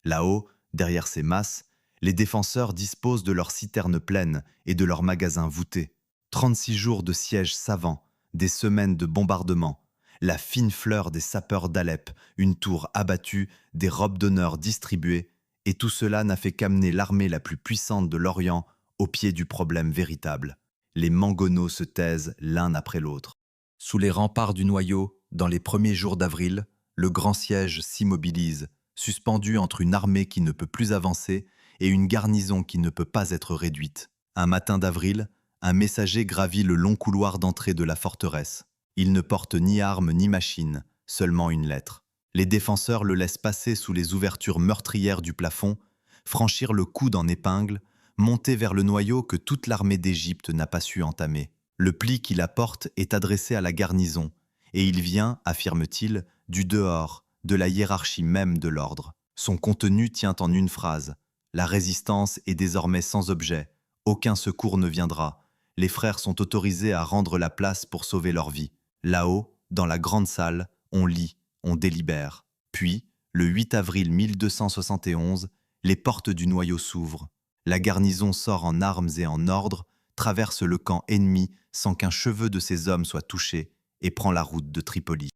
Là-haut, derrière ces masses, les défenseurs disposent de leurs citernes pleines et de leurs magasins voûtés. 36 jours de siège savant, des semaines de bombardements, la fine fleur des sapeurs d'Alep, une tour abattue, des robes d'honneur distribuées, et tout cela n'a fait qu'amener l'armée la plus puissante de l'Orient au pied du problème véritable. Les mangonos se taisent l'un après l'autre. Sous les remparts du noyau, dans les premiers jours d'avril, le grand siège s'immobilise, suspendu entre une armée qui ne peut plus avancer et une garnison qui ne peut pas être réduite. Un matin d'avril, un messager gravit le long couloir d'entrée de la forteresse. Il ne porte ni armes ni machines, seulement une lettre. Les défenseurs le laissent passer sous les ouvertures meurtrières du plafond, franchir le coude en épingle, monter vers le noyau que toute l'armée d'Égypte n'a pas su entamer. Le pli qu'il apporte est adressé à la garnison, et il vient, affirme-t-il, du dehors, de la hiérarchie même de l'ordre. Son contenu tient en une phrase. La résistance est désormais sans objet, aucun secours ne viendra. Les frères sont autorisés à rendre la place pour sauver leur vie. Là-haut, dans la grande salle, on lit, on délibère. Puis, le 8 avril 1271, les portes du noyau s'ouvrent. La garnison sort en armes et en ordre, traverse le camp ennemi sans qu'un cheveu de ses hommes soit touché et prend la route de Tripoli.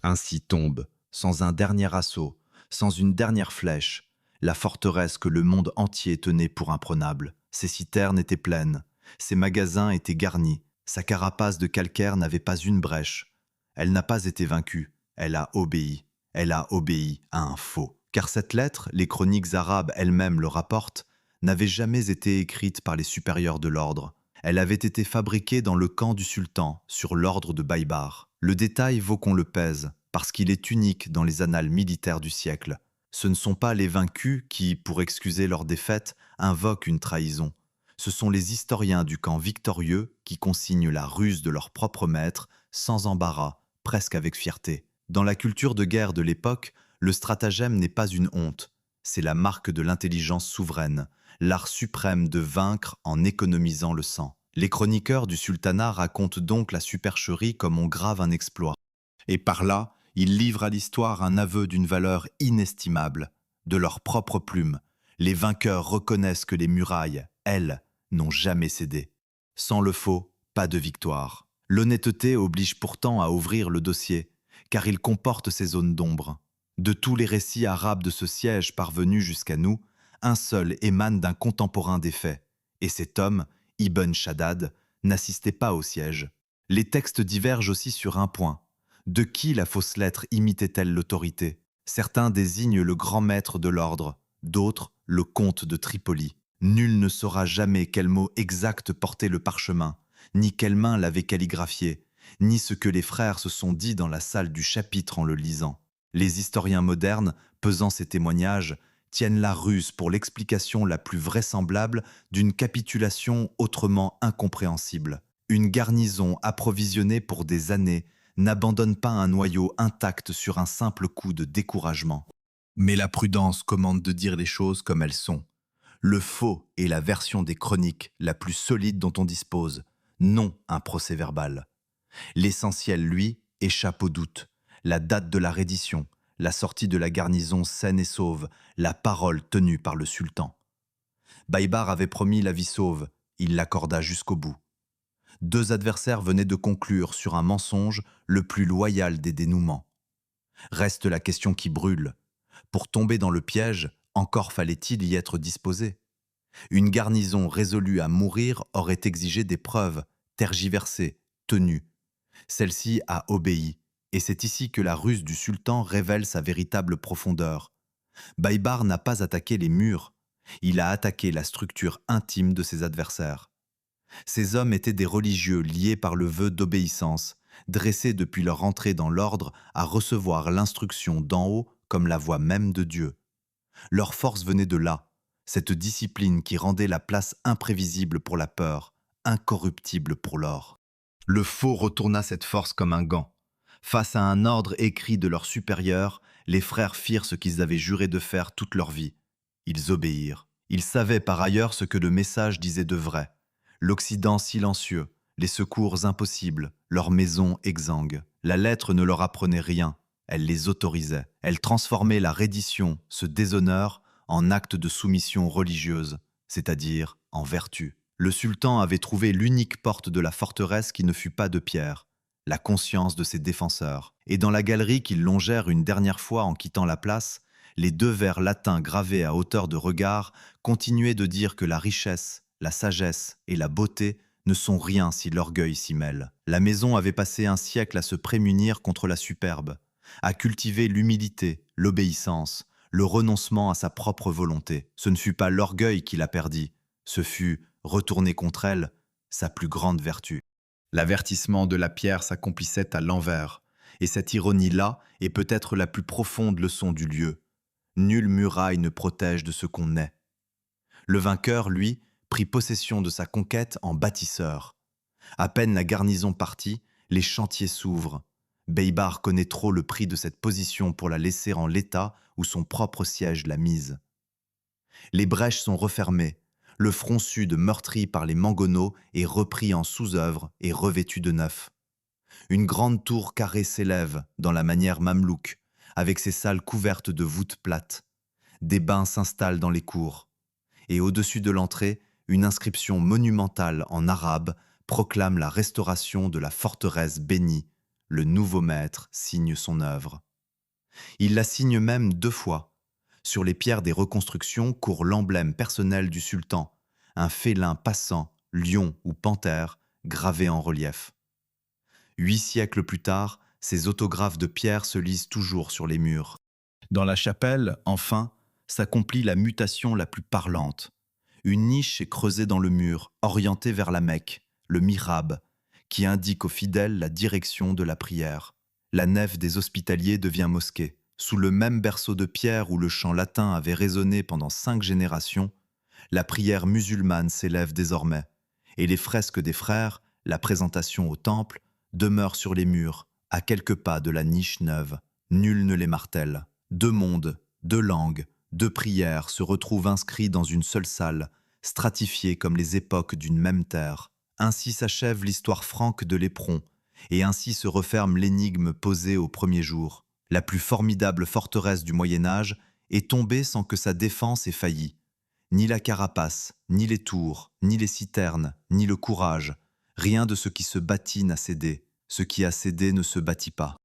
Ainsi tombe, sans un dernier assaut, sans une dernière flèche, la forteresse que le monde entier tenait pour imprenable. Ses citernes étaient pleines, ses magasins étaient garnis, sa carapace de calcaire n'avait pas une brèche. Elle n'a pas été vaincue, elle a obéi à un faux. Car cette lettre, les chroniques arabes elles-mêmes le rapportent, n'avait jamais été écrite par les supérieurs de l'ordre. Elle avait été fabriquée dans le camp du sultan, sur l'ordre de Baïbar. Le détail vaut qu'on le pèse, parce qu'il est unique dans les annales militaires du siècle. Ce ne sont pas les vaincus qui, pour excuser leur défaite, invoquent une trahison. Ce sont les historiens du camp victorieux qui consignent la ruse de leur propre maître, sans embarras, presque avec fierté. Dans la culture de guerre de l'époque, le stratagème n'est pas une honte. C'est la marque de l'intelligence souveraine, l'art suprême de vaincre en économisant le sang. Les chroniqueurs du sultanat racontent donc la supercherie comme on grave un exploit. Et par là, ils livrent à l'histoire un aveu d'une valeur inestimable. De leur propre plume, les vainqueurs reconnaissent que les murailles, elles, n'ont jamais cédé. Sans le faux, pas de victoire. L'honnêteté oblige pourtant à ouvrir le dossier, car il comporte ces zones d'ombre. De tous les récits arabes de ce siège parvenus jusqu'à nous, un seul émane d'un contemporain des faits, et cet homme, Ibn Shaddad, n'assistait pas au siège. Les textes divergent aussi sur un point. De qui la fausse lettre imitait-elle l'autorité? Certains désignent le grand maître de l'ordre, d'autres le comte de Tripoli. Nul ne saura jamais quel mot exact portait le parchemin, ni quelle main l'avait calligraphié, ni ce que les frères se sont dit dans la salle du chapitre en le lisant. Les historiens modernes, pesant ces témoignages, tiennent la ruse pour l'explication la plus vraisemblable d'une capitulation autrement incompréhensible. Une garnison approvisionnée pour des années n'abandonne pas un noyau intact sur un simple coup de découragement. Mais la prudence commande de dire les choses comme elles sont. Le faux est la version des chroniques la plus solide dont on dispose, non un procès-verbal. L'essentiel, lui, échappe au doute. La date de la reddition, la sortie de la garnison saine et sauve, la parole tenue par le sultan. Baïbar avait promis la vie sauve, il l'accorda jusqu'au bout. Deux adversaires venaient de conclure sur un mensonge le plus loyal des dénouements. Reste la question qui brûle. Pour tomber dans le piège, encore fallait-il y être disposé. Une garnison résolue à mourir aurait exigé des preuves, tergiversées, tenues. Celle-ci a obéi, et c'est ici que la ruse du sultan révèle sa véritable profondeur. Baïbar n'a pas attaqué les murs, il a attaqué la structure intime de ses adversaires. Ces hommes étaient des religieux liés par le vœu d'obéissance, dressés depuis leur entrée dans l'ordre à recevoir l'instruction d'en haut comme la voix même de Dieu. Leur force venait de là, cette discipline qui rendait la place imprévisible pour la peur, incorruptible pour l'or. Le faux retourna cette force comme un gant. Face à un ordre écrit de leurs supérieurs, les frères firent ce qu'ils avaient juré de faire toute leur vie. Ils obéirent. Ils savaient par ailleurs ce que le message disait de vrai. L'Occident silencieux, les secours impossibles, leur maison exsangue. La lettre ne leur apprenait rien, elle les autorisait. Elle transformait la reddition, ce déshonneur, en acte de soumission religieuse, c'est-à-dire en vertu. Le sultan avait trouvé l'unique porte de la forteresse qui ne fut pas de pierre, la conscience de ses défenseurs. Et dans la galerie qu'ils longèrent une dernière fois en quittant la place, les deux vers latins gravés à hauteur de regard continuaient de dire que la richesse, la sagesse et la beauté ne sont rien si l'orgueil s'y mêle. La maison avait passé un siècle à se prémunir contre la superbe, à cultiver l'humilité, l'obéissance, le renoncement à sa propre volonté. Ce ne fut pas l'orgueil qui la perdit, ce fut, retourné contre elle, sa plus grande vertu. L'avertissement de la pierre s'accomplissait à l'envers, et cette ironie-là est peut-être la plus profonde leçon du lieu. Nulle muraille ne protège de ce qu'on est. Le vainqueur, lui, prit possession de sa conquête en bâtisseur. À peine la garnison partie, les chantiers s'ouvrent. Baïbar connaît trop le prix de cette position pour la laisser en l'état où son propre siège l'a mise. Les brèches sont refermées, le front sud meurtri par les mangoneaux est repris en sous-œuvre et revêtu de neuf. Une grande tour carrée s'élève, dans la manière mamelouk, avec ses salles couvertes de voûtes plates. Des bains s'installent dans les cours. Et au-dessus de l'entrée, une inscription monumentale en arabe proclame la restauration de la forteresse bénie. Le nouveau maître signe son œuvre. Il la signe même 2 fois. Sur les pierres des reconstructions court l'emblème personnel du sultan, un félin passant, lion ou panthère, gravé en relief. 8 siècles plus tard, ces autographes de pierre se lisent toujours sur les murs. Dans la chapelle, enfin, s'accomplit la mutation la plus parlante. Une niche est creusée dans le mur, orientée vers la Mecque, le mihrab, qui indique aux fidèles la direction de la prière. La nef des hospitaliers devient mosquée. Sous le même berceau de pierre où le chant latin avait résonné pendant 5 générations, la prière musulmane s'élève désormais, et les fresques des frères, la présentation au temple, demeurent sur les murs, à quelques pas de la niche neuve. Nul ne les martèle. 2 mondes, 2 langues, 2 prières se retrouvent inscrits dans une seule salle, stratifiées comme les époques d'une même terre. Ainsi s'achève l'histoire franque de l'éperon, et ainsi se referme l'énigme posée au premier jour. La plus formidable forteresse du Moyen-Âge est tombée sans que sa défense ait failli. Ni la carapace, ni les tours, ni les citernes, ni le courage, rien de ce qui se bâtit n'a cédé. Ce qui a cédé ne se bâtit pas.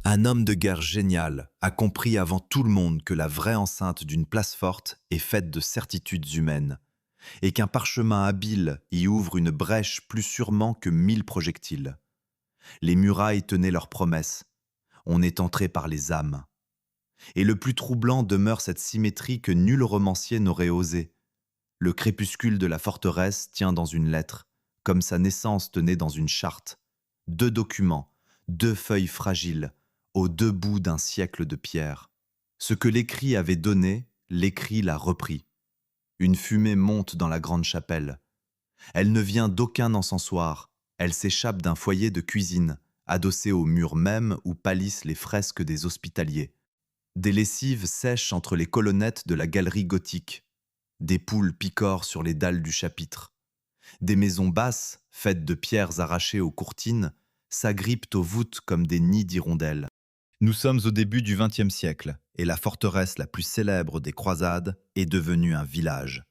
Un homme de guerre génial a compris avant tout le monde que la vraie enceinte d'une place forte est faite de certitudes humaines, et qu'un parchemin habile y ouvre une brèche plus sûrement que 1000 projectiles. Les murailles tenaient leurs promesses. On est entré par les âmes. Et le plus troublant demeure cette symétrie que nul romancier n'aurait osé. Le crépuscule de la forteresse tient dans une lettre, comme sa naissance tenait dans une charte. 2 documents, 2 feuilles fragiles, aux deux bouts d'un siècle de pierre. Ce que l'écrit avait donné, l'écrit l'a repris. Une fumée monte dans la grande chapelle. Elle ne vient d'aucun encensoir, elle s'échappe d'un foyer de cuisine, adossé au mur même où pâlissent les fresques des hospitaliers. Des lessives sèchent entre les colonnettes de la galerie gothique. Des poules picorent sur les dalles du chapitre. Des maisons basses, faites de pierres arrachées aux courtines, s'agrippent aux voûtes comme des nids d'hirondelles. Nous sommes au début du XXe siècle, et la forteresse la plus célèbre des croisades est devenue un village.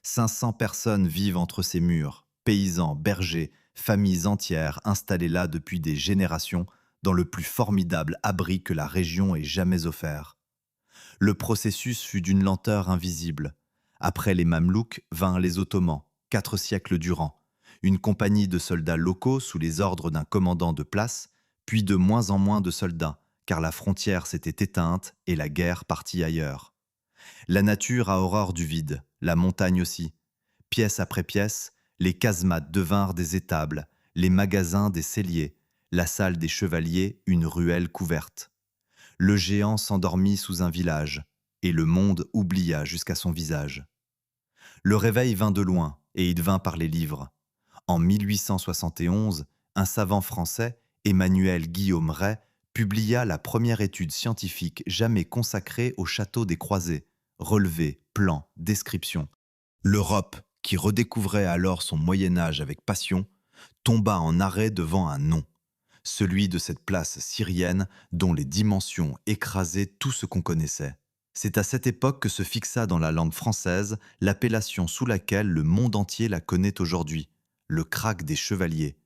500 personnes vivent entre ces murs, paysans, bergers, familles entières installées là depuis des générations dans le plus formidable abri que la région ait jamais offert. Le processus fut d'une lenteur invisible. Après les Mamelouks vinrent les Ottomans, 4 siècles durant, une compagnie de soldats locaux sous les ordres d'un commandant de place, puis de moins en moins de soldats, car la frontière s'était éteinte et la guerre partit ailleurs. La nature a horreur du vide, la montagne aussi. Pièce après pièce, les casemates devinrent des étables, les magasins des celliers, la salle des chevaliers une ruelle couverte. Le géant s'endormit sous un village, et le monde oublia jusqu'à son visage. Le réveil vint de loin, et il vint par les livres. En 1871, un savant français, Emmanuel Guillaume Rey, publia la première étude scientifique jamais consacrée au château des Croisés, relevés, plans, descriptions. L'Europe, qui redécouvrait alors son Moyen-Âge avec passion, tomba en arrêt devant un nom, celui de cette place syrienne dont les dimensions écrasaient tout ce qu'on connaissait. C'est à cette époque que se fixa dans la langue française l'appellation sous laquelle le monde entier la connaît aujourd'hui, le krach des chevaliers,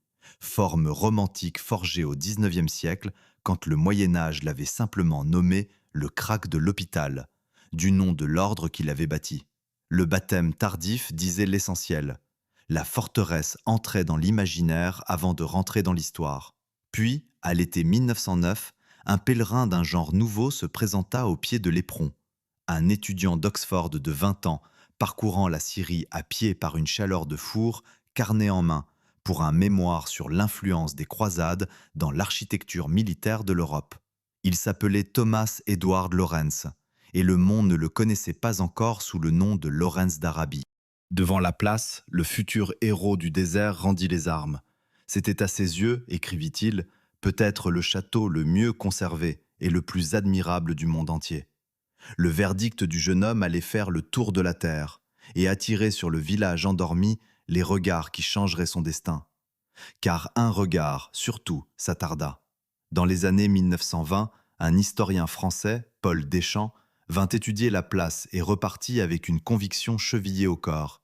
forme romantique forgée au XIXe siècle quand le Moyen-Âge l'avait simplement nommé le krach de l'hôpital, du nom de l'ordre qui l'avait bâti. Le baptême tardif disait l'essentiel. La forteresse entrait dans l'imaginaire avant de rentrer dans l'histoire. Puis, à l'été 1909, un pèlerin d'un genre nouveau se présenta au pied de l'éperon. Un étudiant d'Oxford de 20 ans, parcourant la Syrie à pied par une chaleur de four, carnet en main, pour un mémoire sur l'influence des croisades dans l'architecture militaire de l'Europe. Il s'appelait Thomas Edward Lawrence, et le monde ne le connaissait pas encore sous le nom de Lawrence d'Arabie. Devant la place, le futur héros du désert rendit les armes. C'était à ses yeux, écrivit-il, peut-être le château le mieux conservé et le plus admirable du monde entier. Le verdict du jeune homme allait faire le tour de la terre et attirer sur le village endormi les regards qui changeraient son destin. Car un regard, surtout, s'attarda. Dans les années 1920, un historien français, Paul Deschamps, vint étudier la place et repartit avec une conviction chevillée au corps.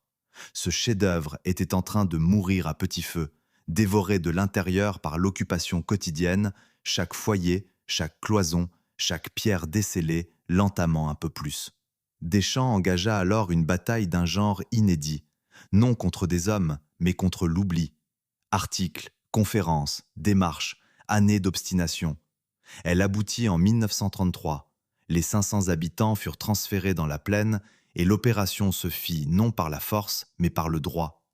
Ce chef-d'œuvre était en train de mourir à petit feu, dévoré de l'intérieur par l'occupation quotidienne, chaque foyer, chaque cloison, chaque pierre descellée, l'entamant un peu plus. Deschamps engagea alors une bataille d'un genre inédit, non contre des hommes, mais contre l'oubli. Articles, conférences, démarches, années d'obstination. Elle aboutit en 1933. Les 500 habitants furent transférés dans la plaine et l'opération se fit non par la force, mais par le droit.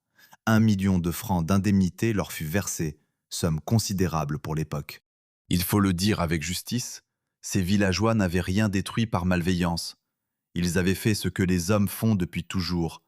1 million de francs d'indemnité leur fut versé, somme considérable pour l'époque. Il faut le dire avec justice, ces villageois n'avaient rien détruit par malveillance. Ils avaient fait ce que les hommes font depuis toujours,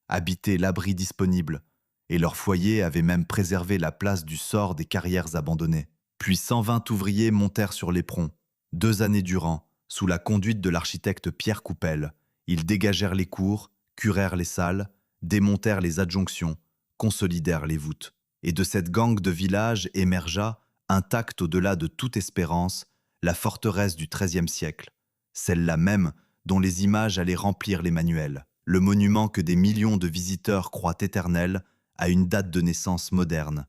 habiter l'abri disponible, et leur foyer avait même préservé la place du sort des carrières abandonnées. Puis 120 ouvriers montèrent sur l'éperon. 2 années durant, sous la conduite de l'architecte Pierre Coupel, ils dégagèrent les cours, curèrent les salles, démontèrent les adjonctions, consolidèrent les voûtes. Et de cette gangue de village émergea, intacte au-delà de toute espérance, la forteresse du XIIIe siècle, celle-là même dont les images allaient remplir les manuels, le monument que des millions de visiteurs croient éternel à une date de naissance moderne,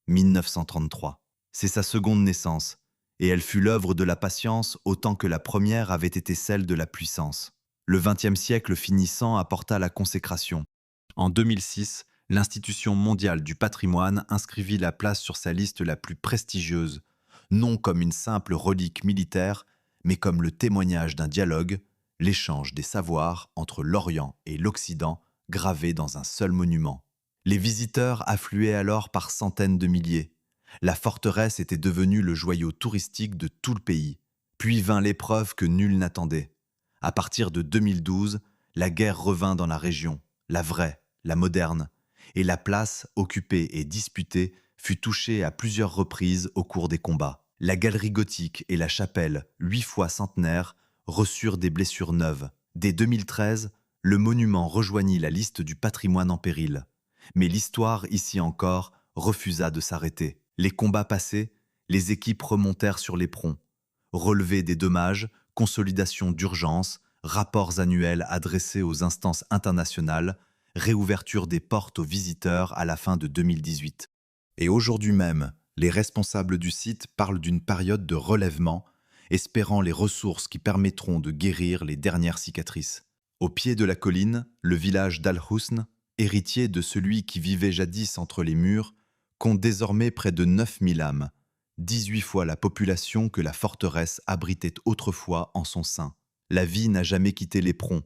1933. C'est sa seconde naissance, et elle fut l'œuvre de la patience autant que la première avait été celle de la puissance. Le XXe siècle finissant apporta la consécration. En 2006, l'Institution mondiale du patrimoine inscrivit la place sur sa liste la plus prestigieuse, non comme une simple relique militaire, mais comme le témoignage d'un dialogue, l'échange des savoirs entre l'Orient et l'Occident gravés dans un seul monument. Les visiteurs affluaient alors par centaines de milliers. La forteresse était devenue le joyau touristique de tout le pays, Puis vint l'épreuve que nul n'attendait. À partir de 2012, la guerre revint dans la région, la vraie, la moderne, et la place, occupée et disputée, fut touchée à plusieurs reprises au cours des combats. La galerie gothique et la chapelle, 8 fois centenaire, reçurent des blessures neuves. Dès 2013, le monument rejoignit la liste du patrimoine en péril. Mais l'histoire, ici encore, refusa de s'arrêter. Les combats passés, les équipes remontèrent sur l'éperon. Relevé des dommages, consolidation d'urgence, rapports annuels adressés aux instances internationales, réouverture des portes aux visiteurs à la fin de 2018. Et aujourd'hui même, les responsables du site parlent d'une période de relèvement, espérant les ressources qui permettront de guérir les dernières cicatrices. Au pied de la colline, le village d'Al-Husn, héritier de celui qui vivait jadis entre les murs, compte désormais près de 9000 âmes, 18 fois la population que la forteresse abritait autrefois en son sein. La vie n'a jamais quitté l'éperon,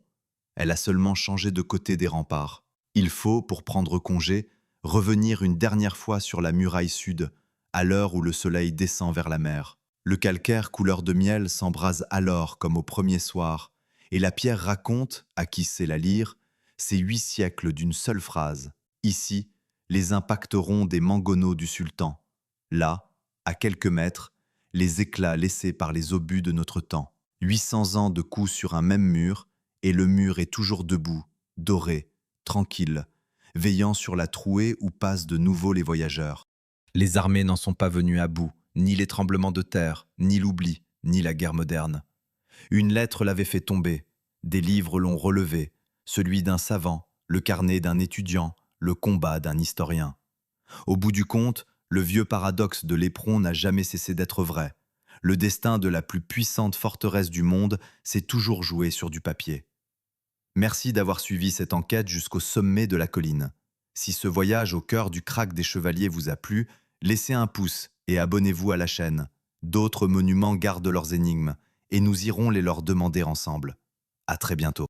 elle a seulement changé de côté des remparts. Il faut, pour prendre congé, revenir une dernière fois sur la muraille sud, à l'heure où le soleil descend vers la mer. Le calcaire couleur de miel s'embrase alors comme au premier soir, et la pierre raconte, à qui sait la lire, ces 8 siècles d'une seule phrase. Ici, les impacteront des mangoneaux du sultan. Là, à quelques mètres, les éclats laissés par les obus de notre temps. 800 ans de coups sur un même mur, et le mur est toujours debout, doré, tranquille, veillant sur la trouée où passent de nouveau les voyageurs. Les armées n'en sont pas venues à bout, ni les tremblements de terre, ni l'oubli, ni la guerre moderne. Une lettre l'avait fait tomber, des livres l'ont relevé, celui d'un savant, le carnet d'un étudiant, le combat d'un historien. Au bout du compte, le vieux paradoxe de l'éperon n'a jamais cessé d'être vrai. Le destin de la plus puissante forteresse du monde s'est toujours joué sur du papier. Merci d'avoir suivi cette enquête jusqu'au sommet de la colline. Si ce voyage au cœur du krach des chevaliers vous a plu, laissez un pouce et abonnez-vous à la chaîne. D'autres monuments gardent leurs énigmes et nous irons les leur demander ensemble. À très bientôt.